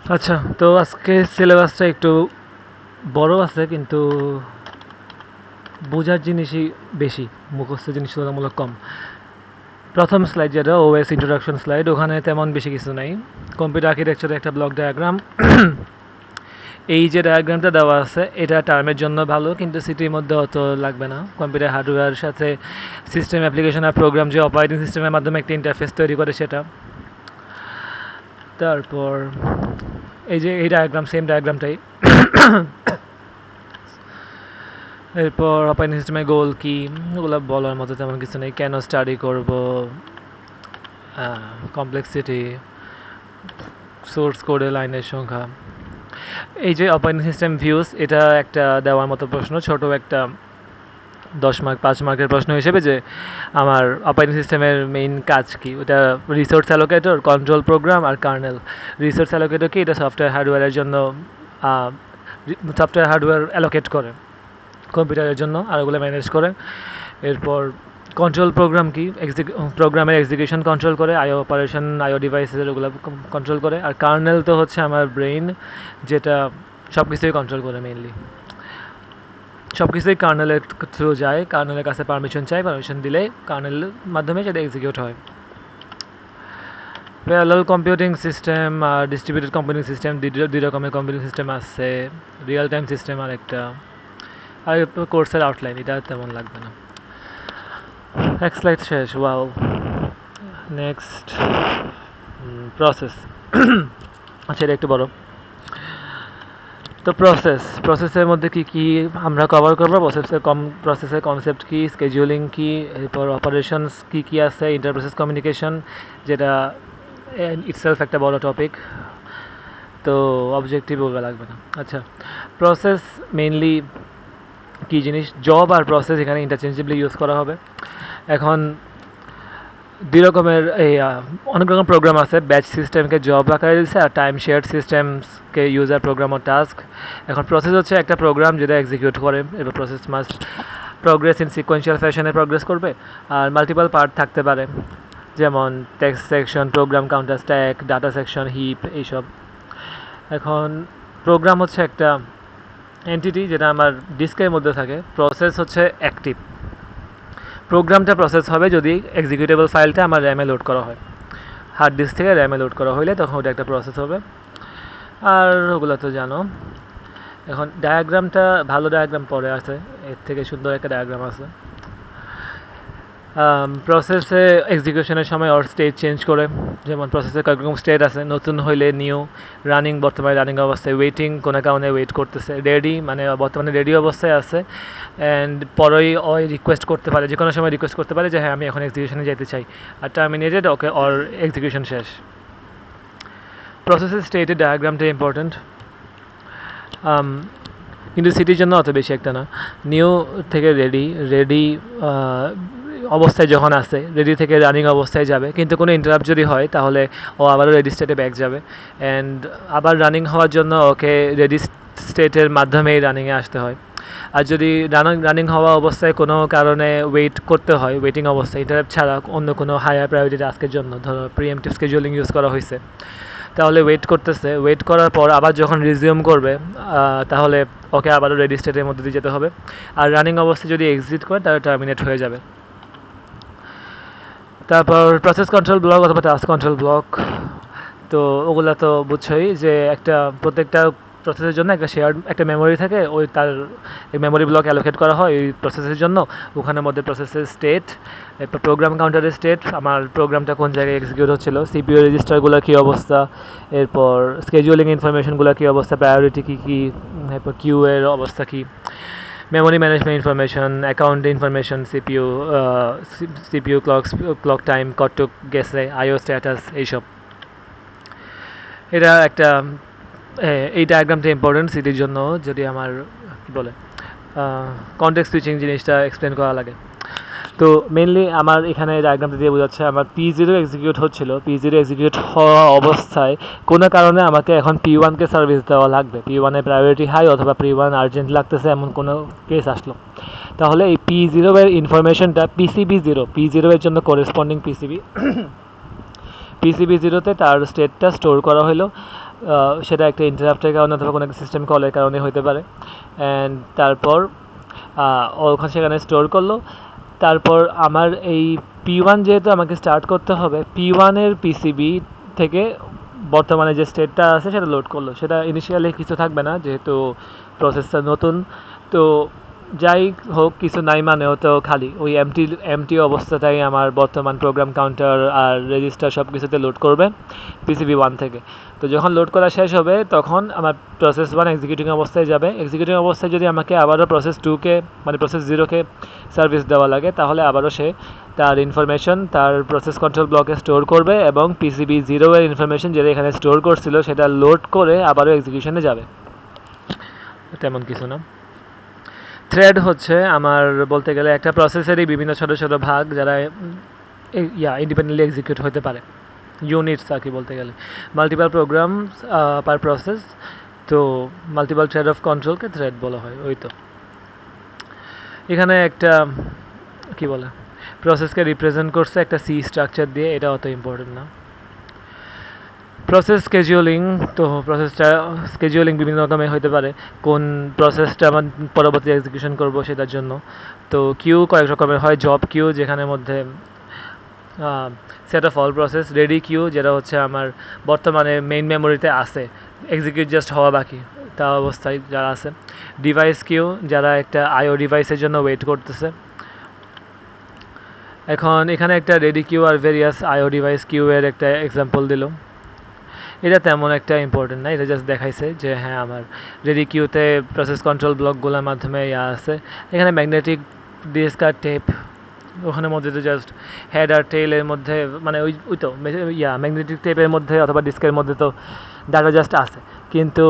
আচ্ছা, তো আজকে সিলেবাসটা একটু বড় আছে, কিন্তু বোঝার জিনিসই বেশি, মুখস্থ জিনিস তুলনামূলক কম। প্রথম স্লাইড যেটা ওএস ইন্ট্রোডাকশন স্লাইড, ওখানে তেমন বেশি কিছু নাই। কম্পিউটার আর্কিটেকচারের একটা ব্লক ডায়াগ্রাম। এই যে ডায়াগ্রামটা দেওয়া আছে এটা টার্মের জন্য ভালো, কিন্তু সিটির মধ্যে অত লাগবে না। কম্পিউটার হার্ডওয়্যার সাথে সিস্টেম অ্যাপ্লিকেশন আর প্রোগ্রাম যে অপারেটিং সিস্টেমের মাধ্যমে একটা ইন্টারফেস তৈরি করে সেটা। তারপর এই যে এই ডায়াগ্রাম, সেম ডায়াগ্রামটাই। এরপর অপারেটিং সিস্টেমের গোল কি, ওগুলো বলার মতো তেমন কিছু নেই। কেন স্টাডি করব, কমপ্লেক্সিটি, সোর্স কোডে লাইনের সংখ্যা। এই যে অপারেটিং সিস্টেম ভিউস, এটা একটা দেওয়ার মতো প্রশ্ন, ছোট একটা 10 মার্ক 5 মার্কের প্রশ্ন হিসেবে, যে আমার অপারেটিং সিস্টেমের মেইন কাজ কি। ওটা রিসোর্স অ্যালোকেটর, কন্ট্রোল প্রোগ্রাম আর কার্নেল। রিসোর্স অ্যালোকেটর কি, এটা সফটওয়্যার হার্ডওয়্যারের জন্য সফটওয়্যার হার্ডওয়্যার অ্যালোকেট করে কম্পিউটারের জন্য, আর ওগুলো ম্যানেজ করে। এরপর কন্ট্রোল প্রোগ্রাম কি, প্রোগ্রামের এক্সিকিউশন কন্ট্রোল করে, আইও অপারেশন, আইও ডিভাইসের ওগুলো কন্ট্রোল করে। আর কার্নেল তো হচ্ছে আমার ব্রেইন, যেটা সব কিছুই কন্ট্রোল করে মেইনলি। সব কিছুই কার্নেলের থ্রু যায়, কার্নেলের কাছে পারমিশন চাই, পারমিশন দিলে কার্নেলের মাধ্যমে সেটা এক্সিকিউট হয়। প্যারালাল কম্পিউটিং সিস্টেম আর ডিস্ট্রিবিউটেড কম্পিউটিং সিস্টেম, দুই রকমের কম্পিউটিং সিস্টেম আছে। রিয়েল টাইম সিস্টেম আর একটা। আর কোর্সের আউটলাইন, এটা তেমন লাগবে না। এক স্লাইড শেষ, ওয়াও। Next, process. আচ্ছা, এটা একটু বড়। তো প্রসেসের মধ্যে কি কি আমরা কভার করবো, প্রসেসের কনসেপ্ট কি, স্কেজুলিং কি, এরপর অপারেশনস কি কি আছে, ইন্টারপ্রসেস কমিউনিকেশন, যেটা ইটসেলফ একটা বড় টপিক। তো অবজেক্টিভ ওগুলো লাগবে না। আচ্ছা, প্রসেস মেইনলি কী জিনিস, জব আর প্রসেস এখানে ইন্টারচেঞ্জেবলি ইউজ করা হবে। এখন দুই রকমের অনেক রকম প্রোগ্রাম আছে। ব্যাচ সিস্টেমকে জব আকারে দিচ্ছে, আর টাইম শেয়ার সিস্টেমসকে ইউজার প্রোগ্রাম ও টাস্ক। এখন প্রসেস হচ্ছে একটা প্রোগ্রাম যেটা এক্সিকিউট করে, এবার process must progress in sequential ফ্যাশনে প্রোগ্রেস করবে, আর মাল্টিপল পার্ট থাকতে পারে, যেমন text section, program counter, stack, data section, heap, এইসব। এখন প্রোগ্রাম হচ্ছে একটা এন্টিটি যেটা আমার ডিস্কের মধ্যে থাকে। প্রসেস হচ্ছে অ্যাক্টিভ। প্রোগ্রামটা প্রসেস হবে যদি এক্সিকিউটেবল ফাইলটা আমার র্যামে লোড করা হয়। হার্ড ডিস্ক থেকে র্যামে লোড করা হইলে তখন ওটা একটা প্রসেস হবে। আর ওগুলো তো জানো। এখন ডায়াগ্রামটা, ভালো ডায়াগ্রাম পরে আছে, এর থেকে সুন্দর একটা ডায়াগ্রাম আছে। প্রসেসে এক্সিকিউশনের সময় ওর স্টেট চেঞ্জ করে, যেমন প্রসেসে কয়েক রকম স্টেট আছে। নতুন হইলে নিউ, রানিং বর্তমানে রানিং অবস্থায়, ওয়েটিং কোনো কারণে ওয়েট করতেছে, রেডি মানে বর্তমানে রেডি অবস্থায় আছে, অ্যান্ড পরেই ওই রিকোয়েস্ট করতে পারে, যে কোনো সময় রিকোয়েস্ট করতে পারে যে হ্যাঁ আমি এখন এক্সিকিউশনে যেতে চাই। আর টার্মিনেটেড, ওকে ওর এক্সিকিউশন শেষ। প্রসেসের স্টেটের ডায়াগ্রামটা ইম্পর্ট্যান্ট, কিন্তু সিটির জন্য অত বেশি একটা না। নিউ থেকে রেডি, রেডি অবস্থায় যখন আসে, রেডি থেকে রানিং অবস্থায় যাবে, কিন্তু কোনো ইন্টারাপ্ট যদি হয় তাহলে ও আবারও রেডি স্টেটে ব্যাক যাবে, অ্যান্ড আবার রানিং হওয়ার জন্য ওকে রেডি স্টেটের মাধ্যমেই রানিংয়ে আসতে হয়। আর যদি রানিং হওয়া অবস্থায় কোনো কারণে ওয়েট করতে হয়, ওয়েটিং অবস্থায় ইন্টারাপ্ট ছাড়া অন্য কোনো হায়ার প্রায়োরিটি টাস্কের জন্য, ধরো প্রিএমটিভ স্কেজুলিং ইউজ করা হয়েছে, তাহলে ওয়েট করতেছে। ওয়েট করার পর আবার যখন রিজিউম করবে, তাহলে ওকে আবারও রেডি স্টেটের মধ্যে দিয়ে যেতে হবে। আর রানিং অবস্থায় যদি এক্সিট করে তাহলে টার্মিনেট হয়ে যাবে। তারপর প্রসেস কন্ট্রোল ব্লক অথবা টাস্ক কন্ট্রোল ব্লক, তো ওগুলো তো বুঝছোই যে একটা প্রত্যেকটা প্রসেসের জন্য একটা শেয়ার্ড একটা মেমোরি থাকে, ওই তার মেমোরি ব্লক অ্যালোকেট করা হয় ওই প্রসেসের জন্য। ওখানের মধ্যে প্রসেসের স্টেট, এরপর প্রোগ্রাম কাউন্টারের স্টেট, আমার প্রোগ্রামটা কোন জায়গায় এক্সিকিউট হচ্ছিল, সিপিইউ রেজিস্টারগুলোর কী অবস্থা, এরপর স্কেজুলিং ইনফরমেশনগুলোর কী অবস্থা, প্রায়োরিটি কী কী, এরপর কিউ এর অবস্থা কী, memory management information, account information, CPU clock time, কতটুক গেছে, IO স্ট্যাটাস, এইসব। এটা একটা এই ডায়াগ্রামটা ইম্পর্টেন্ট সিটির জন্য, যদি আমার কী বলে কনটেক্সট সুইচিং জিনিসটা এক্সপ্লেন করা লাগে। তো মেনলি আমার এখানে ডায়াগ্রামটা দিয়ে বোঝাচ্ছে আমার P0 এক্সিকিউট হচ্ছিল। P0 এক্সিকিউট হওয়া অবস্থায় কোনো কারণে আমাকে এখন P1কে সার্ভিস দেওয়া লাগবে, P1 এর প্রায়োরিটি হাই অথবা P1 আর্জেন্ট লাগতেছে, এমন কোনো কেস আসলো, তাহলে এই P0 এর ইনফরমেশনটা P0 এর জন্য করেসপন্ডিং পিসিবি 0তে তার স্টেটটা স্টোর করা হলো। সেটা একটা ইন্টারাপ্টের কারণে অথবা কোনো একটা সিস্টেম কলের কারণে হতে পারে। অ্যান্ড তারপর ওখানে সেখানে স্টোর করলো। তারপর আমার এই P1 যেহেতু আমাকে স্টার্ট করতে হবে, P1-এর পিসিবি থেকে বর্তমানে যে স্টেটটা আছে সেটা লোড করলো। সেটা ইনিশিয়ালি কিছু থাকবে না যেহেতু প্রসেসটা নতুন। তো যাই হোক, কিছু নাই মানেও তো খালি ওই এমটি অবস্থাটাই আমার বর্তমান প্রোগ্রাম কাউন্টার আর রেজিস্টার সব কিছুতে লোড করবে PCB1 থেকে। তো যখন লোড করা শেষ হবে তখন আমার প্রসেস 1 এক্সিকিউটিং অবস্থায় যাবে। এক্সিকিউটিং অবস্থায় যদি আমাকে আবারও প্রসেস 2কে মানে প্রসেস 0কে সার্ভিস দেওয়া লাগে, তাহলে আবারও সে তার ইনফরমেশন তার প্রসেস কন্ট্রোল ব্লকে স্টোর করবে এবং PCB0 এর ইনফরমেশন যেটা এখানে স্টোর করছিল সেটা লোড করে আবারও এক্সিকিউশনে যাবে। তেমন কিছু না। থ্রেড হচ্ছে আমার বলতে গেলে একটা প্রসেসেরই বিভিন্ন ছোটো ছোটো ভাগ যারা ইন্ডিপেন্ডেন্টলি এক্সিকিউট হতে পারে, ইউনিটস আর কি বলতে গেলে। মাল্টিপল প্রোগ্রামস পার প্রসেস, তো মাল্টিপল থ্রেড অফ কন্ট্রোলকে থ্রেড বলা হয়। ওই তো এখানে একটা কি বলে প্রসেসকে রিপ্রেজেন্ট করছে একটা সি স্ট্রাকচার দিয়ে, এটা অত ইম্পর্টেন্ট না। প্রসেস স্কেজিউলিং, তো প্রসেসটা স্কেজিউলিং বিভিন্ন রকমের হতে পারে, কোন প্রসেসটা আমার পরবর্তী এক্সিকিউশন করব সেটার জন্য। তো কিউ কয়েক রকমের হয়, জব কিউ যেখানে মধ্যে set of all process, ready queue যেটা হচ্ছে আমার বর্তমানে মেইন মেমোরিতে আছে, এক্সিকিউট জাস্ট হওয়া বাকি তা অবস্থায় যারা আছে, ডিভাইস কিউ যারা একটা আইও ডিভাইসের জন্য ওয়েট করতেছে। এখন এখানে একটা রেডি কিউ আর ভেরিয়াস আইও ডিভাইস কিউ এর একটা এক্সাম্পল দিল। এটা তেমন একটা ইম্পর্টেন্ট না, এটা জাস্ট দেখাইছে যে হ্যাঁ আমার রেডি কিউতে প্রসেস কন্ট্রোল ব্লকগুলোর মাধ্যমে আছে। এখানে ম্যাগনেটিক ডিস্ক আর টেপ, ওখানে মধ্যে তো জাস্ট হেড আর টেইলের মধ্যে মানে ওই তো ম্যাগনেটিক টেপের মধ্যে অথবা ডিস্কের মধ্যে তো ডাটা জাস্ট আছে, কিন্তু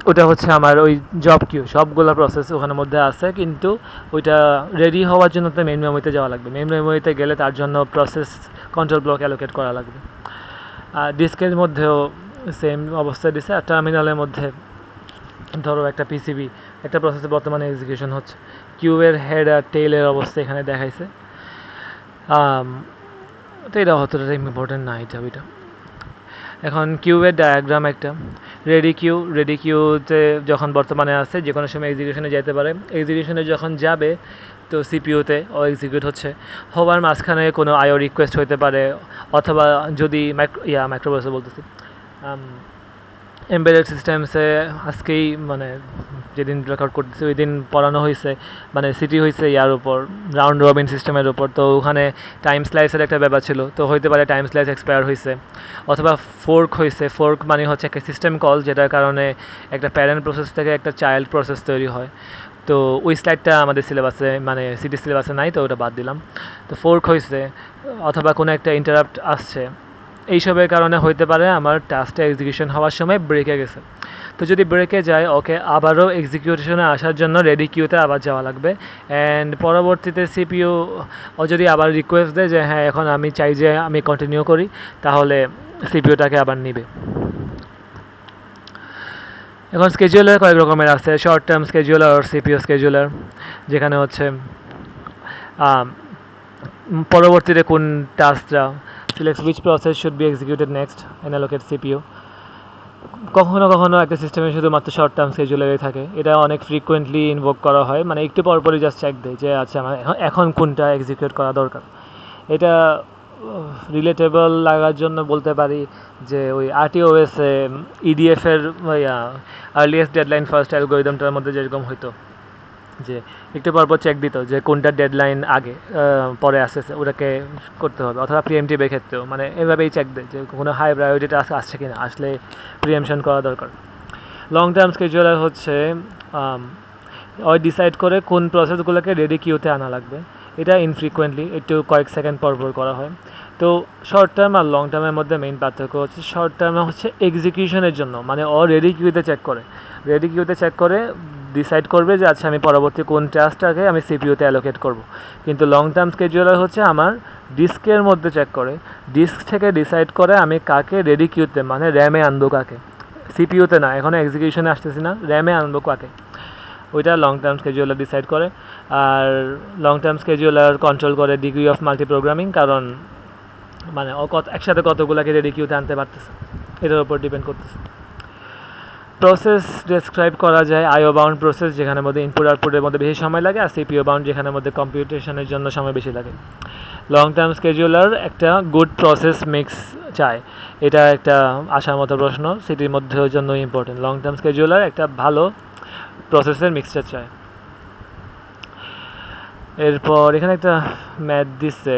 ওটা হচ্ছে আমার ওই জব কিউ, সবগুলো প্রসেস ওখানের মধ্যে আছে, কিন্তু ওইটা রেডি হওয়ার জন্য তো মেইন মেমোরিতে যাওয়া লাগবে। মেইন মেমোরিতে গেলে তার জন্য প্রসেস কন্ট্রোল ব্লক অ্যালোকেট করা লাগবে। আর ডিস্কের মধ্যেও সেম অবস্থা দিছে। আর টার্মিনালের মধ্যে ধরো একটা পিসিবি একটা প্রসেসে বর্তমানে এক্সিকিউশন হচ্ছে, কিউবের হেড আর টেইলের অবস্থা এখানে দেখাইছে। তো এটা অতটা ইম্পর্টেন্ট না এটা ওইটা। এখন কিউবের ডায়াগ্রাম একটা, রেডি কিউতে যখন বর্তমানে আছে যে কোনো সময় এক্সিকিউশনে যেতে পারে, এক্সিকিউশনে যখন যাবে তো সিপিইউতে ও এক্সিকিউট হওয়ার মাঝখানে কোনো আইও রিকোয়েস্ট হতে পারে, অথবা যদি মাইক্রোপ্রসেসর বলতেছি, এমবেডেড সিস্টেমসে আজকেই মানে যেদিন রেকর্ড করতেছি ওই দিন পড়ানো হয়েছে, মানে সিটি হয়েছে ইয়ার উপর রাউন্ড রবিন সিস্টেমের উপর। তো ওখানে টাইম স্লাইসের একটা ব্যাপার ছিল, তো হইতে পারে টাইম স্লাইস এক্সপায়ার হয়েছে, অথবা ফোর্ক হয়েছে। ফোর্ক মানে হচ্ছে একটা সিস্টেম কল যেটার কারণে একটা প্যারেন্ট প্রসেস থেকে একটা চাইল্ড প্রসেস তৈরি হয়। তো ওই স্লাইডটা আমাদের সিলেবাসে মানে সিটি সিলেবাসে নাই, তো ওটা বাদ দিলাম। তো ফোর্ক হয়েছে, অথবা কোনো একটা ইন্টারাপ্ট আসছে, এইসবের কারণে হইতে পারে আমার টাস্কটা এক্সিকিউশন হওয়ার সময় ব্রেকে গেছে। তো যদি ব্রেকে যায় ওকে আবারও এক্সিকিউশনে আসার জন্য রেডি কিউতে আবার যাওয়া লাগবে। অ্যান্ড পরবর্তীতে সিপিইউ ও যদি আবার রিকোয়েস্ট দেয় যে হ্যাঁ এখন আমি চাই যে আমি কন্টিনিউ করি, তাহলে সিপিইউটাকে আবার নিবে। এখন স্কেজুলার কয়েক রকমের আছে, শর্ট টার্ম স্কেজুলার আর সিপিইউ স্কেজুলার, যেখানে হচ্ছে পরবর্তীতে কোন টাস্কটা select which process should be executed next and allocate CPU। কখনো কখনো একটা সিস্টেমে শুধুমাত্র শর্ট টার্ম স্কেজুলারই থাকে, এটা অনেক ফ্রিকুয়েন্টলি ইনভোক করা হয়, মানে একটু পরপরই জাস্ট চেক দেয় যে আচ্ছা আমার এখন কোনটা এক্সিকিউট করা দরকার। এটা রিলেটেবল লাগার জন্য বলতে পারি যে ওই RTOS-এ EDF-এর আর্লিয়েস্ট ডেডলাইন ফার্স্ট অ্যালগোরিদমটার মধ্যে যেরকম হইতো যে একটু পরপর চেক দিত যে কোনটা ডেডলাইন আগে পরে আসতেছে ওটাকে করতে হবে, অথবা প্রিএমটিভের ক্ষেত্রেও মানে এভাবেই চেক দেয় যে কোনো হাই প্রায়োরিটি টাস্ক আসছে কিনা, আসলে প্রিএমশন করা দরকার। লং টার্ম স্কেজুলার হচ্ছে ওই ডিসাইড করে কোন প্রসেসগুলোকে রেডি কিউতে আনা লাগবে, এটা ইনফ্রিকুয়েন্টলি একটু কয়েক সেকেন্ড পরপর করা হয়। তো শর্ট টার্ম আর লং টার্মের মধ্যে মেইন পার্থক্য হচ্ছে শর্ট টার্মে হচ্ছে এক্সিকিউশনের জন্য, মানে ও রেডি কিউতে চেক করে ডিসাইড করবে যে আচ্ছা আমি পরবর্তী কোন টাস্কটাকে আমি সিপিইউতে অ্যালোকেট করব। কিন্তু লং টার্ম স্কেজুলার হচ্ছে আমার ডিস্কের মধ্যে চেক করে, ডিস্ক থেকে ডিসাইড করে আমি কাকে রেডি কিউতে মানে র্যামে আনবো কাকে, সিপিইউতে না, এখনও এক্সিকিউশনে আসতেছি না, র্যামে আনবো কাকে, ওইটা লং টার্ম স্কেজুলার ডিসাইড করে। আর লং টার্ম স্কেজুলার কন্ট্রোল করে ডিগ্রি অফ মাল্টি প্রোগ্রামিং, কারণ মানে ও একসাথে কতগুলোকে রেডি কিউতে আনতে পারতেছে। এটার উপর ডিপেন্ড করতেছে। প্রসেস ডেসক্রাইব করা যায় আইও বাউন্ড প্রসেস, যেখানের মধ্যে ইনপুট আউটপুটের মধ্যে বেশি সময় লাগে, আর সিপিও বাউন্ড যেখানের মধ্যে কম্পিউটেশনের জন্য সময় বেশি লাগে। লং টার্ম স্কেজুলার একটা গুড প্রসেস মিক্স চায়, এটা একটা আসার মতো প্রশ্ন, সিটির মধ্যেও জন্য ইম্পর্টেন্ট। লং টার্ম স্কেজুলার একটা ভালো প্রসেসের মিক্সচার চায়। এরপর এখানে একটা ম্যাথ দিচ্ছে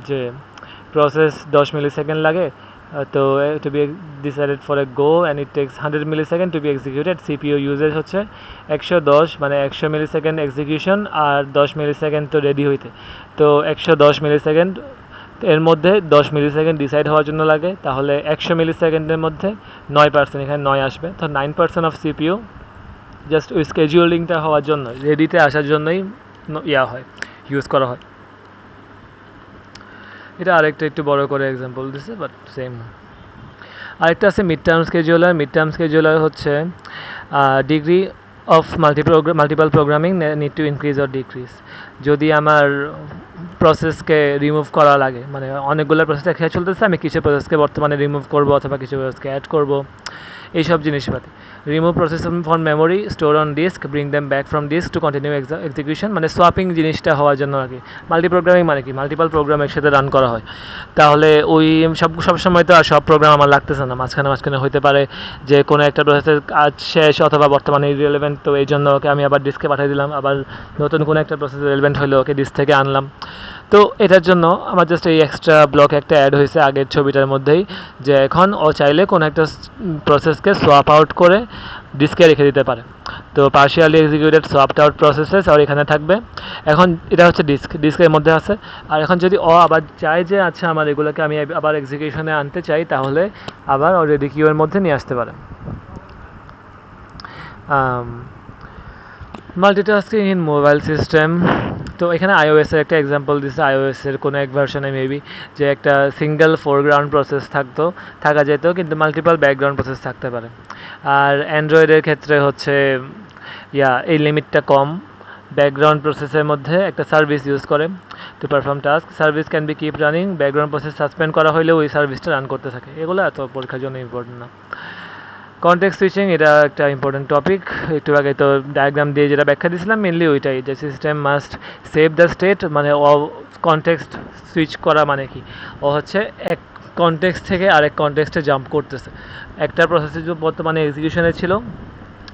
যে প্রসেস 10 মিলি সেকেন্ড লাগে, তো to be decided for a go and it takes 100 millisecond to be executed. CPU usage হচ্ছে 110, মানে 100 মিলি সেকেন্ড এক্সিকিউশন আর 10 মিলি সেকেন্ড তো রেডি হইতে, তো 110 মিলি সেকেন্ড এর মধ্যে 10 মিলি সেকেন্ড ডিসাইড হওয়ার জন্য লাগে, তাহলে 100 মিলি সেকেন্ডের মধ্যে 9%, এখানে 9 আসবে, তো 9% অফ সিপিইউ জাস্ট ওই স্কেজুলিংটা হওয়ার জন্য, রেডিতে আসার জন্যই হয়, ইউজ করা হয়। এটা আরেকটা একটু বড় করে এক্সাম্পল দিছে, বাট সেম। আরেকটা আছে মিড টার্ম স্কেজুলার। মিড টার্ম স্কেজুলার হচ্ছে degree of multiple programming need to increase or decrease. যদি আমার প্রসেসকে রিমুভ করা লাগে, মানে অনেকগুলো প্রসেস একসাথে চলতেছে, আমি কিছু প্রসেসকে বর্তমানে রিমুভ করবো অথবা কিছু প্রসেসকে অ্যাড করবো, এইসব জিনিসপাতি। Remove process from memory, store on disk, bring them back from disk to continue execution, মানে সোয়াপিং জিনিসটা হওয়ার জন্য আর কি। মাল্টিপ্রোগ্রামিং মানে কি, মাল্টিপল প্রোগ্রাম একসাথে রান করা হয়, তাহলে ওই সবসময় তো আর সব প্রোগ্রাম আমার লাগতেছে না, মাঝখানে হইতে পারে যে কোনো একটা প্রসেসের কাজ শেষ অথবা বর্তমানে ইরেলেভেন্ট, তো এই জন্য ওকে আমি আবার ডিস্কে পাঠিয়ে দিলাম, আবার নতুন কোনো একটা প্রসেস রেলেভেন্ট হলে ওকে ডিস্ক থেকে আনলাম। তো এটার জন্য আমার জাস্ট এই এক্সট্রা ব্লক একটা অ্যাড হয়েছে আগের ছবিটার মধ্যেই, যে এখন ও চাইলে কোনো একটা প্রসেসকে সোয়াপ আউট করে ডিস্কে রেখে দিতে পারে। তো পার্শিয়ালি এক্সিকিউটেড সোয়াপড আউট প্রসেসেস আর এখানে থাকবে। এখন এটা হচ্ছে ডিস্কের মধ্যে আছে, আর এখন যদি ও আবার চায় যে আচ্ছা আমার এগুলোকে আমি আবার এক্সিকিউশনে আনতে চাই, তাহলে আবার অলরেডি কিউয়ের মধ্যে নিয়ে আসতে পারে। মাল্টিটাস্কিং ইন মোবাইল সিস্টেম, তো এখানে আইওএসের একটা এক্সাম্পল দিচ্ছে। আইওএসের কোনো এক ভার্সনে মেবি যে একটা সিঙ্গেল ফোরগ্রাউন্ড প্রসেস থাকা যেত, কিন্তু মাল্টিপল ব্যাকগ্রাউন্ড প্রসেস থাকতে পারে। আর অ্যান্ড্রয়েডের ক্ষেত্রে হচ্ছে এই লিমিটটা কম, ব্যাকগ্রাউন্ড প্রসেসের মধ্যে একটা সার্ভিস ইউজ করে to perform task. Service can be keep running, background process suspend করা হলেও ওই সার্ভিসটা রান করতে থাকে। এগুলো এত পরীক্ষার জন্য ইম্পর্টেন্ট না। কনটেক্সট সুইচিং, এটা একটা ইম্পর্টেন্ট টপিক, একটু আগে তো ডায়াগ্রাম দিয়ে যেটা ব্যাখ্যা দিয়েছিলাম মেনলি ওইটাই, যে system must save the state, মানে কনটেক্সট সুইচ করা মানে কি, ও হচ্ছে এক কনটেক্সট থেকে আরেক কনটেক্সটে জাম্প করতেছে। একটা প্রসেসে বর্তমানে এক্সিকিউশনে ছিল,